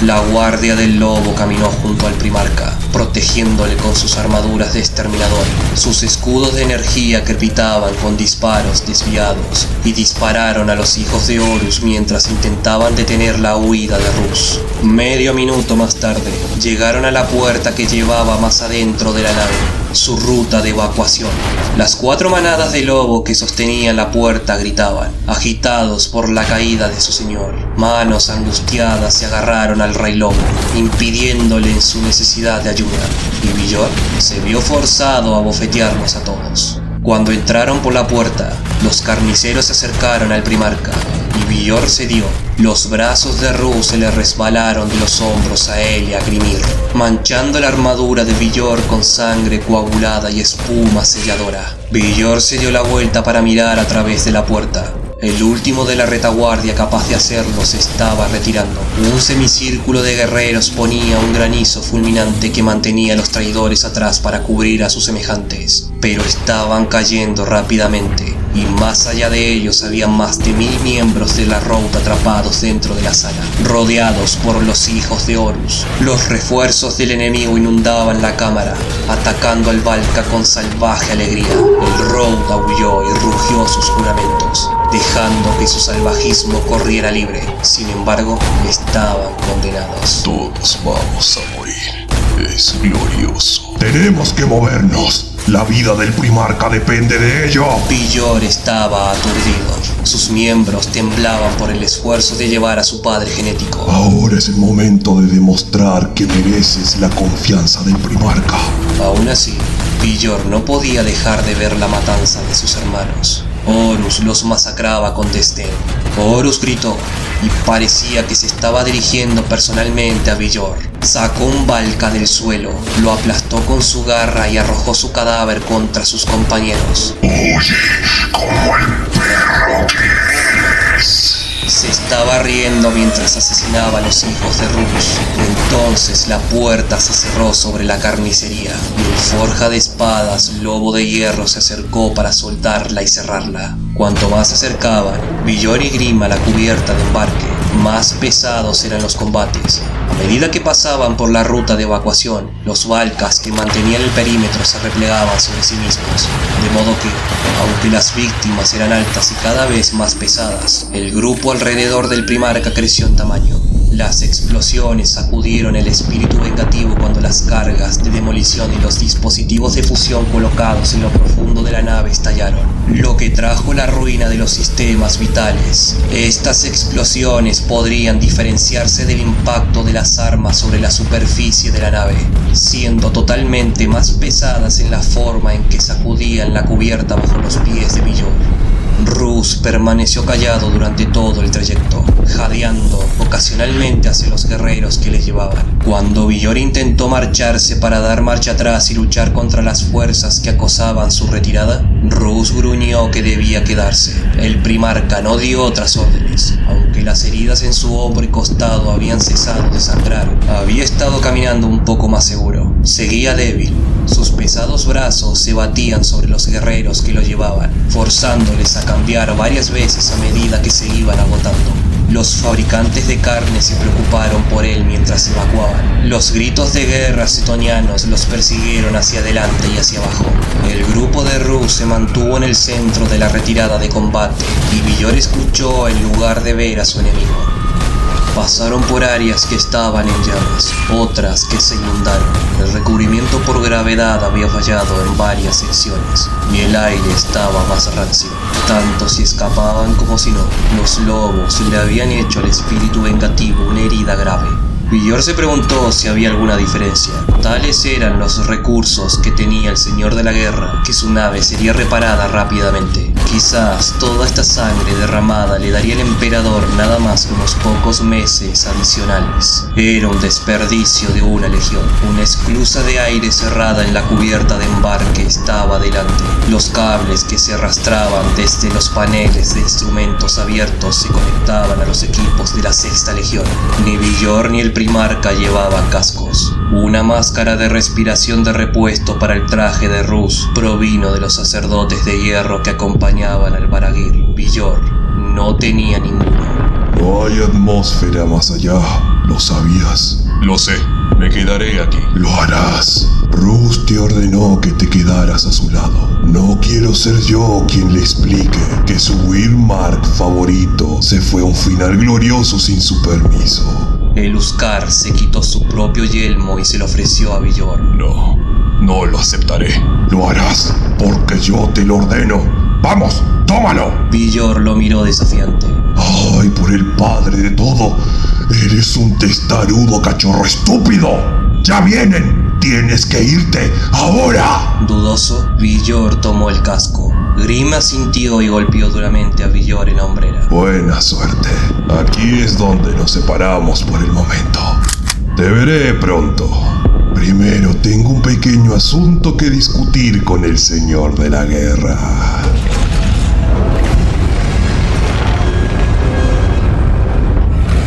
La guardia del lobo caminó junto al primarca, protegiéndole con sus armaduras de exterminador. Sus escudos de energía crepitaban con disparos desviados y dispararon a los hijos de Horus mientras intentaban detener la huida de Rus. Medio minuto más tarde, llegaron a la puerta que llevaba más adentro de la nave, su ruta de evacuación. Las 4 manadas de lobo que sostenían la puerta gritaban, agitados por la caída de su señor. Manos angustiadas se agarraron al rey lobo, impidiéndole en su necesidad de ayuda, y Villor se vio forzado a bofetearlos a todos. Cuando entraron por la puerta, los carniceros se acercaron al primarca, y Villor cedió. Los brazos de Rus se le resbalaron de los hombros a él y a Grimir, manchando la armadura de Villor con sangre coagulada y espuma selladora. Villor se dio la vuelta para mirar a través de la puerta. El último de la retaguardia capaz de hacerlo se estaba retirando. Un semicírculo de guerreros ponía un granizo fulminante que mantenía a los traidores atrás para cubrir a sus semejantes, pero estaban cayendo rápidamente, y más allá de ellos había más de 1000 miembros de la Rout atrapados dentro de la sala, rodeados por los hijos de Horus. Los refuerzos del enemigo inundaban la cámara, atacando al Valka con salvaje alegría. El Rout aulló y rugió sus juramentos, dejando que su salvajismo corriera libre. Sin embargo, estaban condenados. Todos vamos a morir. Es glorioso. Tenemos que movernos. La vida del primarca depende de ello. Villor estaba aturdido. Sus miembros temblaban por el esfuerzo de llevar a su padre genético. Ahora es el momento de demostrar que mereces la confianza del primarca. Aún así, Villor no podía dejar de ver la matanza de sus hermanos. Horus los masacraba con desdén. Horus gritó y parecía que se estaba dirigiendo personalmente a Villor. Sacó un Valka del suelo, lo aplastó con su garra y arrojó su cadáver contra sus compañeros. ¡Huye como el perro que eres! Se estaba riendo mientras asesinaba a los hijos de Rus. Entonces la puerta se cerró sobre la carnicería y el forja de espadas Lobo de Hierro se acercó para soltarla y cerrarla. Cuanto más se acercaban, Villor y Grim a la cubierta de embarque, más pesados eran los combates. A medida que pasaban por la ruta de evacuación, los Valkas que mantenían el perímetro se replegaban sobre sí mismos, de modo que, aunque las víctimas eran altas y cada vez más pesadas, el grupo alrededor del primarca creció en tamaño. Las explosiones sacudieron el espíritu vengativo cuando las cargas de demolición y los dispositivos de fusión colocados en lo profundo de la nave estallaron, lo que trajo la ruina de los sistemas vitales. Estas explosiones podrían diferenciarse del impacto de las armas sobre la superficie de la nave, siendo totalmente más pesadas en la forma en que sacudían la cubierta bajo los pies de Villor. Rus permaneció callado durante todo el trayecto, jadeando ocasionalmente hacia los guerreros que le llevaban. Cuando Villor intentó marcharse para dar marcha atrás y luchar contra las fuerzas que acosaban su retirada, Rus gruñó que debía quedarse. El primarca no dio otras órdenes, aunque las heridas en su hombro y costado habían cesado de sangrar. Había estado caminando un poco más seguro. Seguía débil. Sus pesados brazos se batían sobre los guerreros que lo llevaban, forzándoles a cambiar varias veces a medida que se iban agotando. Los fabricantes de carne se preocuparon por él mientras evacuaban. Los gritos de guerra setonianos los persiguieron hacia adelante y hacia abajo. El grupo de Rus se mantuvo en el centro de la retirada de combate y Villor escuchó en lugar de ver a su enemigo. Pasaron por áreas que estaban en llamas, otras que se inundaron. El recubrimiento por gravedad había fallado en varias secciones y el aire estaba más rancio, tanto si escapaban como si no. Los lobos le habían hecho al espíritu vengativo una herida grave. Villor se preguntó si había alguna diferencia. Tales eran los recursos que tenía el señor de la guerra, que su nave sería reparada rápidamente. Quizás toda esta sangre derramada le daría al emperador nada más que unos pocos meses adicionales. Era un desperdicio de una legión. Una esclusa de aire cerrada en la cubierta de embarque estaba delante. Los cables que se arrastraban desde los paneles de instrumentos abiertos se conectaban a los equipos de la Sexta Legión. Ni Villor ni el primarca llevaban cascos. Una máscara de respiración de repuesto para el traje de Rus provino de los sacerdotes de hierro que acompañaban al Baragir. Villor no tenía ninguno. No hay atmósfera más allá, ¿lo sabías? Lo sé, me quedaré aquí. Lo harás. Rus te ordenó que te quedaras a su lado. No quiero ser yo quien le explique que su Wirmark favorito se fue a un final glorioso sin su permiso. El Huskar se quitó su propio yelmo y se lo ofreció a Villor. No lo aceptaré. Lo harás porque yo te lo ordeno. ¡Vamos, tómalo! Villor lo miró desafiante. ¡Ay, por el padre de todo! ¡Eres un testarudo cachorro estúpido! ¡Ya vienen! ¡Tienes que irte ahora! Dudoso, Villor tomó el casco. Grim asintió y golpeó duramente a Villor en la hombrera. Buena suerte. Aquí es donde nos separamos por el momento. Te veré pronto. Primero tengo un pequeño asunto que discutir con el señor de la guerra.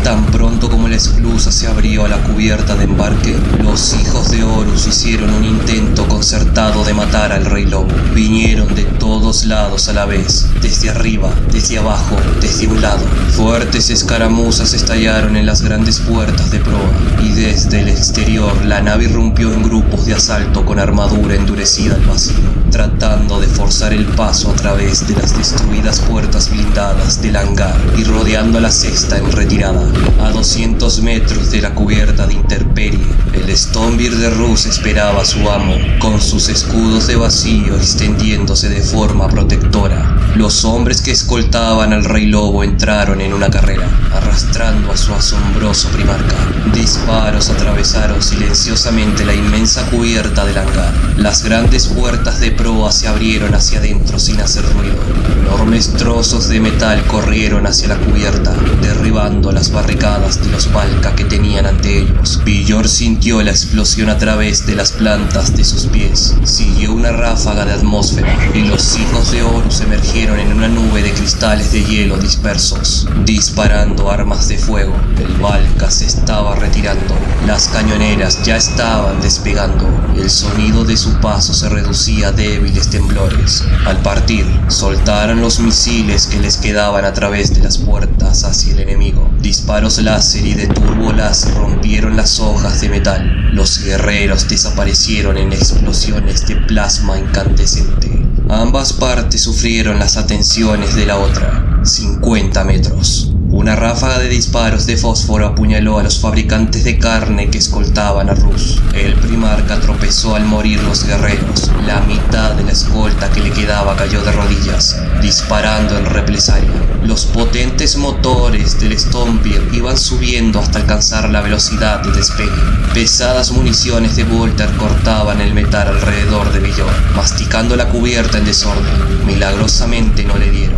Tan pronto como la esclusa se abrió a la cubierta de embarque, los hijos de Horus hicieron un intento concertado de matar al Rey Lobo. Vinieron de todos lados a la vez, desde arriba, desde abajo, desde un lado. Fuertes escaramuzas estallaron en las grandes puertas de proa, y desde el exterior la nave irrumpió en grupos de asalto con armadura endurecida al vacío, tratando de forzar el paso a través de las destruidas puertas blindadas del hangar y rodeando a la Sexta en retirada. A 200 metros de la cubierta de intemperie, el Stormbeard de Rus esperaba a su amo, con sus escudos de vacío extendiéndose de forma protectora. Los hombres que escoltaban al Rey Lobo entraron en una carrera, arrastrando a su asombroso primarca. Disparos atravesaron silenciosamente la inmensa cubierta del hangar. Las grandes puertas de proa se abrieron hacia adentro sin hacer ruido. Enormes trozos de metal corrieron hacia la cubierta, derribando las barricadas de los Valka que tenían ante ellos. Villor sintió la explosión a través de las plantas de sus pies. Siguió una ráfaga de atmósfera y los hijos de Horus emergieron en una nube de cristales de hielo dispersos, disparando armas de fuego. El Valka se estaba retirando. Las cañoneras ya estaban despegando. El sonido de su paso se reducía a débiles temblores. Al partir, soltaron los misiles que les quedaban a través de las puertas hacia el enemigo. Disparos láser y de turbo láser rompieron las hojas de metal. Los guerreros desaparecieron en explosiones de plasma incandescente. Ambas partes sufrieron las atenciones de la otra. 50 metros. Una ráfaga de disparos de fósforo apuñaló a los fabricantes de carne que escoltaban a Rus. El primarca tropezó al morir los guerreros. La mitad de la escolta que le quedaba cayó de rodillas, disparando en represalia. Los potentes motores del Stormbeard iban subiendo hasta alcanzar la velocidad de despegue. Pesadas municiones de Volter cortaban el metal alrededor de Villor, masticando la cubierta en desorden. Milagrosamente no le dieron.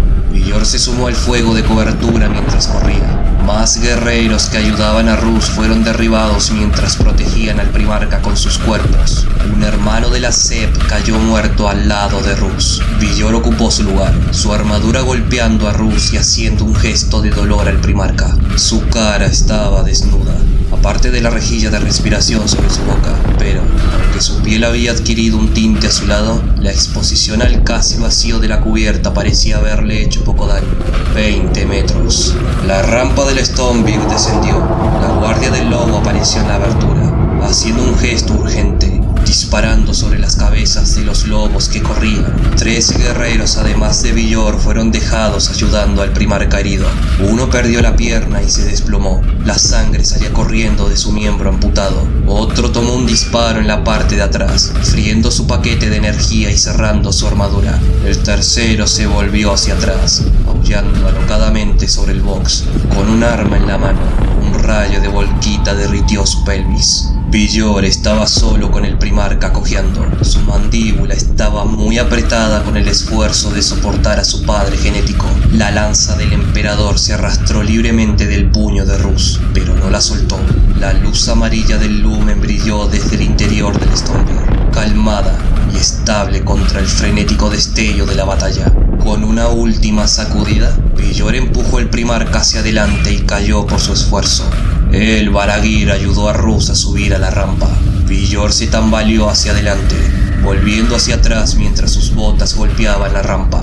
Villor se sumó al fuego de cobertura mientras corría. Más guerreros que ayudaban a Rus fueron derribados mientras protegían al primarca con sus cuerpos. Un hermano de la Sep cayó muerto al lado de Rus. Villor ocupó su lugar, su armadura golpeando a Rus y haciendo un gesto de dolor al primarca. Su cara estaba desnuda, aparte de la rejilla de respiración sobre su boca, pero aunque su piel había adquirido un tinte azulado, la exposición al casi vacío de la cubierta parecía haberle hecho poco daño. 20 metros. La rampa del Stonebeard descendió. La guardia del lobo apareció en la abertura, haciendo un gesto urgente, disparando sobre las cabezas de los lobos que corrían. 3 guerreros, además de Villor, fueron dejados ayudando al primarca herido. Uno perdió la pierna y se desplomó. La sangre salía corriendo de su miembro amputado. Otro tomó un disparo en la parte de atrás, friendo su paquete de energía y cerrando su armadura. El tercero se volvió hacia atrás, aullando alocadamente sobre el box. Con un arma en la mano, un rayo de volquita derritió su pelvis. Villor estaba solo con el primarca cojeando. Su mandíbula estaba muy apretada con el esfuerzo de soportar a su padre genético. La lanza del emperador se arrastró libremente del puño de Rus, pero no la soltó. La luz amarilla del lumen brilló desde el interior del Stonebeard, calmada y estable contra el frenético destello de la batalla. Con una última sacudida, Villor empujó el primarca hacia adelante y cayó por su esfuerzo. El Baragir ayudó a Rus a subir a la rampa. Villor se tambaleó hacia adelante, volviendo hacia atrás mientras sus botas golpeaban la rampa.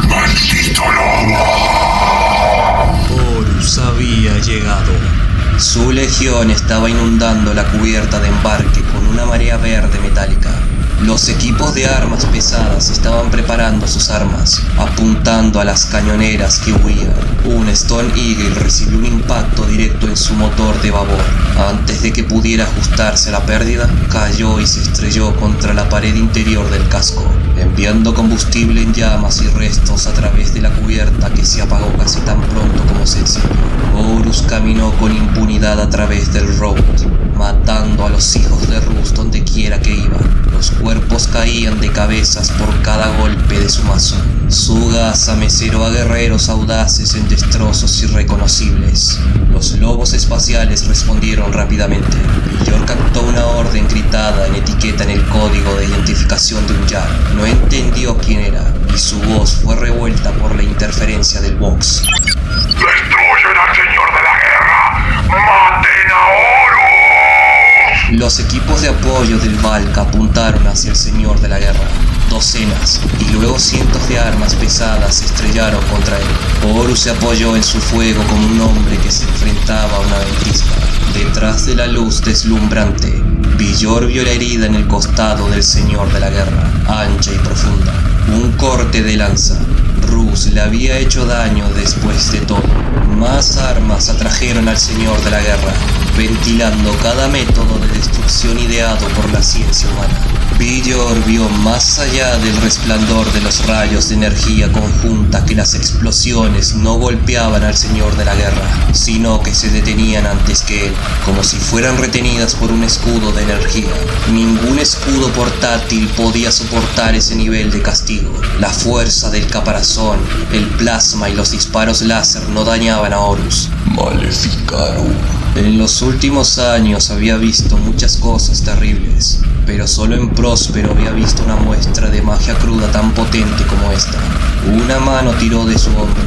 ¡Maldito lobo! Horus había llegado. Su legión estaba inundando la cubierta de embarque con una marea verde metálica. Los equipos de armas pesadas estaban preparando sus armas, apuntando a las cañoneras que huían. Un Stone Eagle recibió un impacto directo en su motor de babor. Antes de que pudiera ajustarse a la pérdida, cayó y se estrelló contra la pared interior del casco, enviando combustible en llamas y restos a través de la cubierta que se apagó casi tan pronto como se encendió. Horus caminó con impunidad a través del road, matando a los hijos de Rus donde quiera que iba. Los cuerpos caían de cabezas por cada golpe de su mazo. Su gas ameceró a guerreros audaces en destrozos irreconocibles. Los lobos espaciales respondieron rápidamente. Villor captó una orden gritada en etiqueta en el código de identificación de un Jar. No entendió quién era, y su voz fue revuelta por la interferencia del box. ¡Destruyen al señor de la guerra! ¡Maten a Horus! Los equipos de apoyo del Valka apuntaron hacia el señor de la guerra. Docenas y luego cientos de armas pesadas se estrellaron contra él. Horus se apoyó en su fuego como un hombre que se enfrentaba a una ventisca. Detrás de la luz deslumbrante, Villor vio la herida en el costado del señor de la guerra, ancha y profunda. Un corte de lanza. Rus le había hecho daño después de todo. Más armas atrajeron al señor de la guerra, ventilando cada método de destrucción ideado por la ciencia humana. Villor vio más allá del resplandor de los rayos de energía conjunta que las explosiones no golpeaban al señor de la guerra, sino que se detenían antes que él, como si fueran retenidas por un escudo de energía. Ningún escudo portátil podía soportar ese nivel de castigo. La fuerza del caparazón, el plasma y los disparos láser no dañaban a Horus. Maleficarum. En los últimos años había visto muchas cosas terribles, pero solo en Próspero había visto una muestra de magia cruda tan potente como esta. Una mano tiró de su hombro.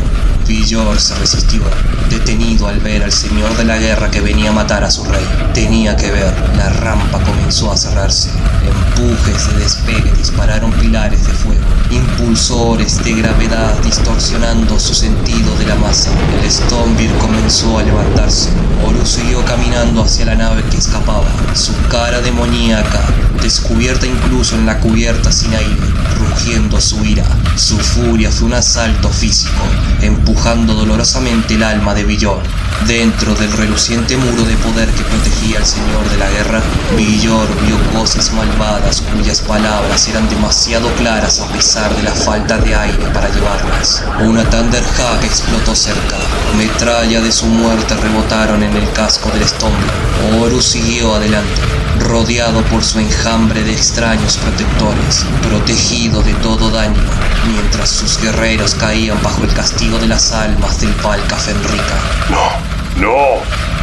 Villor se resistió, detenido al ver al señor de la guerra que venía a matar a su rey. Tenía que ver. La rampa comenzó a cerrarse. Empujes de despegue dispararon pilares de fuego, impulsores de gravedad distorsionando su sentido de la masa. El Stonebeard comenzó a levantarse. Horus siguió caminando hacia la nave que escapaba, su cara demoníaca, descubierta incluso en la cubierta sin aire, rugiendo su ira. Su furia fue un asalto físico, empujando dolorosamente el alma de Villor. Dentro del reluciente muro de poder que protegía al Señor de la Guerra, Villor vio cosas malvadas cuyas palabras eran demasiado claras a pesar de la falta de aire para llevarlas. Una Thunderhawk explotó cerca. Metralla de su muerte rebotaron en el casco del Stormblood. Horus siguió adelante, rodeado por su enjambre de extraños protectores, protegido de todo daño, mientras sus guerreros caían bajo el castigo de las almas del Valka Fenrika. ¡No!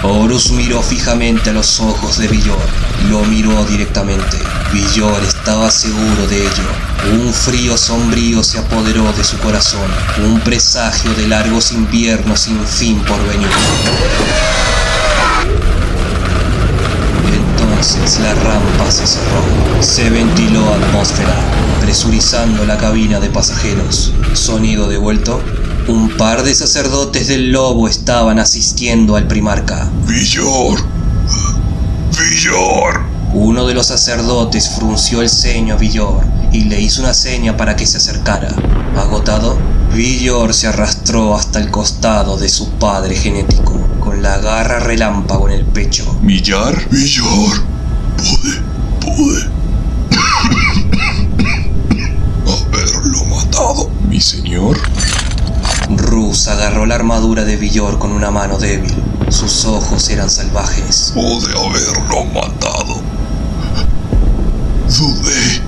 Horus miró fijamente a los ojos de Villor. Lo miró directamente. Villor estaba seguro de ello. Un frío sombrío se apoderó de su corazón, un presagio de largos inviernos sin fin por venir. Entonces la rampa se cerró. Se ventiló atmósfera, presurizando la cabina de pasajeros. Sonido devuelto. Un par de sacerdotes del lobo estaban asistiendo al primarca. ¡Villor! ¡Villor! Uno de los sacerdotes frunció el ceño a Villor y le hizo una seña para que se acercara. Agotado, Villor se arrastró hasta el costado de su padre genético, con la garra relámpago en el pecho. ¿Villar? ¡Villor! Pude haberlo matado. ¿Mi señor? Rus agarró la armadura de Villor con una mano débil. Sus ojos eran salvajes. Pude haberlo matado. Dudé.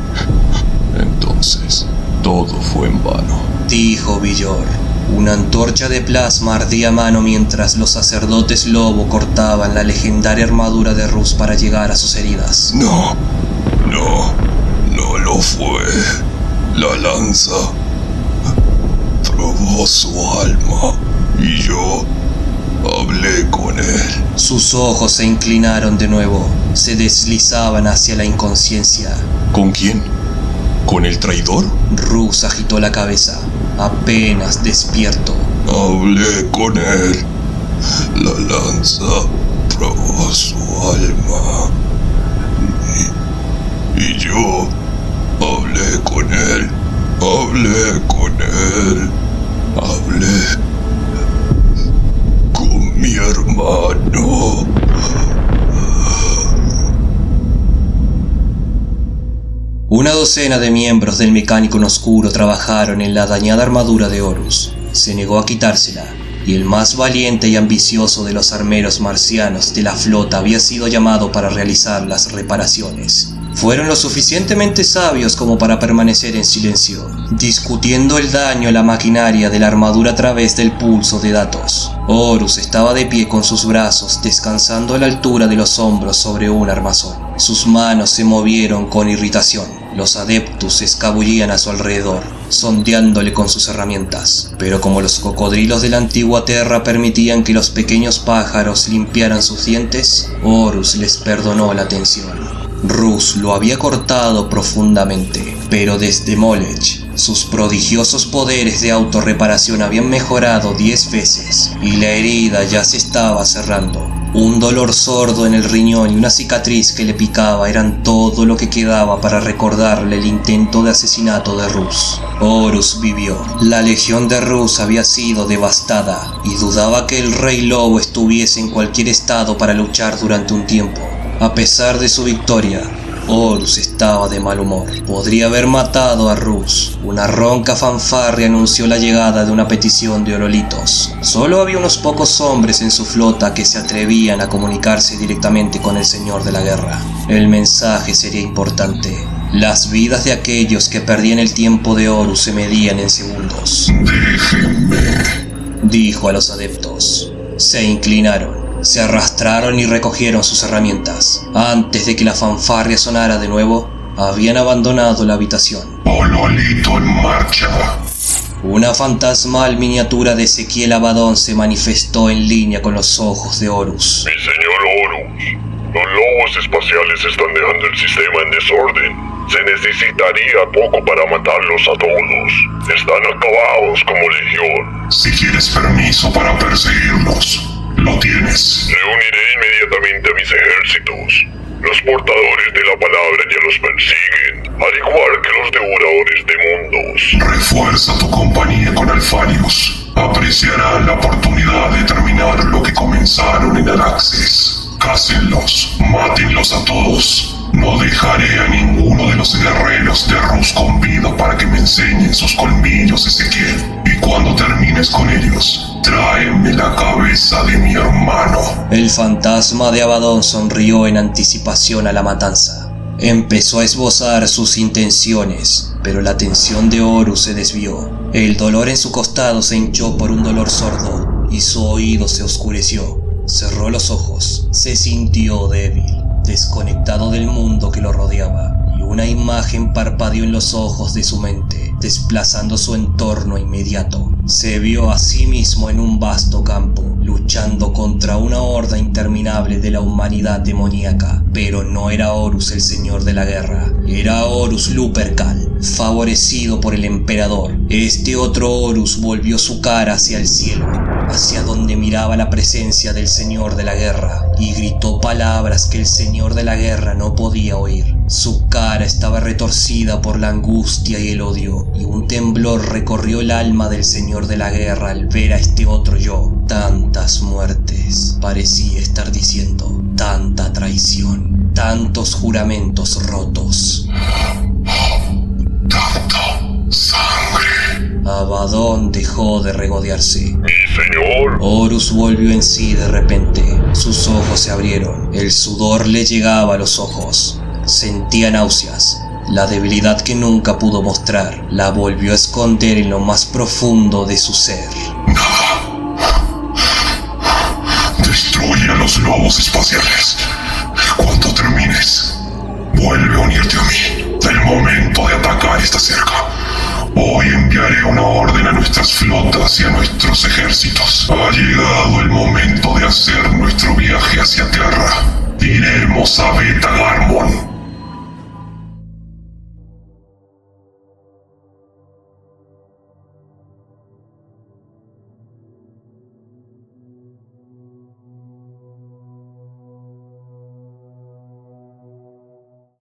Entonces, todo fue en vano. Dijo Villor. Una antorcha de plasma ardía a mano mientras los sacerdotes lobo cortaban la legendaria armadura de Rus para llegar a sus heridas. No lo fue. La lanza probó su alma y yo hablé con él. Sus ojos se inclinaron de nuevo, se deslizaban hacia la inconsciencia. ¿Con quién? ¿Con el traidor? Rus agitó la cabeza, apenas despierto. Hablé con él. La lanza probó su alma y yo hablé con él. Hablé con mi hermano. Una docena de miembros del Mecánico Oscuro trabajaron en la dañada armadura de Horus. Se negó a quitársela, y el más valiente y ambicioso de los armeros marcianos de la flota había sido llamado para realizar las reparaciones. Fueron lo suficientemente sabios como para permanecer en silencio, discutiendo el daño a la maquinaria de la armadura a través del pulso de datos. Horus estaba de pie con sus brazos descansando a la altura de los hombros sobre un armazón. Sus manos se movieron con irritación. Los adeptus se escabullían a su alrededor, sondeándole con sus herramientas. Pero como los cocodrilos de la antigua Terra permitían que los pequeños pájaros limpiaran sus dientes, Horus les perdonó la atención. Rus lo había cortado profundamente, pero desde Molech, sus prodigiosos poderes de autorreparación habían mejorado 10 veces, y la herida ya se estaba cerrando. Un dolor sordo en el riñón y una cicatriz que le picaba eran todo lo que quedaba para recordarle el intento de asesinato de Rus. Horus vivió. La legión de Rus había sido devastada, y dudaba que el Rey Lobo estuviese en cualquier estado para luchar durante un tiempo. A pesar de su victoria, Horus estaba de mal humor. Podría haber matado a Rus. Una ronca fanfarria anunció la llegada de una petición de orolitos. Solo había unos pocos hombres en su flota que se atrevían a comunicarse directamente con el Señor de la Guerra. El mensaje sería importante. Las vidas de aquellos que perdían el tiempo de Horus se medían en segundos. Déjenme, dijo a los adeptos. Se inclinaron. Se arrastraron y recogieron sus herramientas. Antes de que la fanfarria sonara de nuevo, habían abandonado la habitación. Ololito en marcha. Una fantasmal miniatura de Ezequiel Abadón se manifestó en línea con los ojos de Horus. Mi señor Horus, los lobos espaciales están dejando el sistema en desorden. Se necesitaría poco para matarlos a todos. Están acabados como legión. Si quieres permiso para perseguirlos, lo tienes. Reuniré inmediatamente a mis ejércitos. Los portadores de la palabra ya los persiguen, al igual que los devoradores de mundos. Refuerza tu compañía con Alfarius. apreciarán la oportunidad de terminar lo que comenzaron en Araxes. Cácenlos, mátenlos a todos. No dejaré a ninguno de los guerreros de Rus con vida para que me enseñen sus colmillos, Ezequiel. Y cuando termines con ellos, tráeme la cabeza de mi hermano. El fantasma de Abaddon sonrió en anticipación a la matanza. Empezó a esbozar sus intenciones, pero la atención de Horus se desvió. El dolor en su costado se hinchó por un dolor sordo y su oído se oscureció. Cerró los ojos, se sintió débil, desconectado del mundo que lo rodeaba, y una imagen parpadeó en los ojos de su mente, desplazando su entorno inmediato. Se vio a sí mismo en un vasto campo, luchando contra una horda interminable de la humanidad demoníaca, pero no era Horus el señor de la guerra, era Horus Lupercal, favorecido por el emperador. Este otro Horus volvió su cara hacia el cielo, hacia donde miraba la presencia del señor de la guerra, y gritó palabras que el señor de la guerra no podía oír. Su cara estaba retorcida por la angustia y el odio, y un temblor recorrió el alma del señor de la guerra al ver a este otro yo. Tantas muertes, parecía estar diciendo, tanta traición, tantos juramentos rotos. ¡Tanta sangre! Abaddon dejó de regodearse. ¡Mi señor! Horus volvió en sí de repente. Sus ojos se abrieron. El sudor le llegaba a los ojos. Sentía náuseas. La debilidad que nunca pudo mostrar la volvió a esconder en lo más profundo de su ser. Destruye a los lobos espaciales. Cuando termines, vuelve a unirte a mí. El momento de atacar está cerca. Hoy enviaré una orden a nuestras flotas y a nuestros ejércitos. Ha llegado el momento de hacer nuestro viaje hacia tierra. Iremos a Beta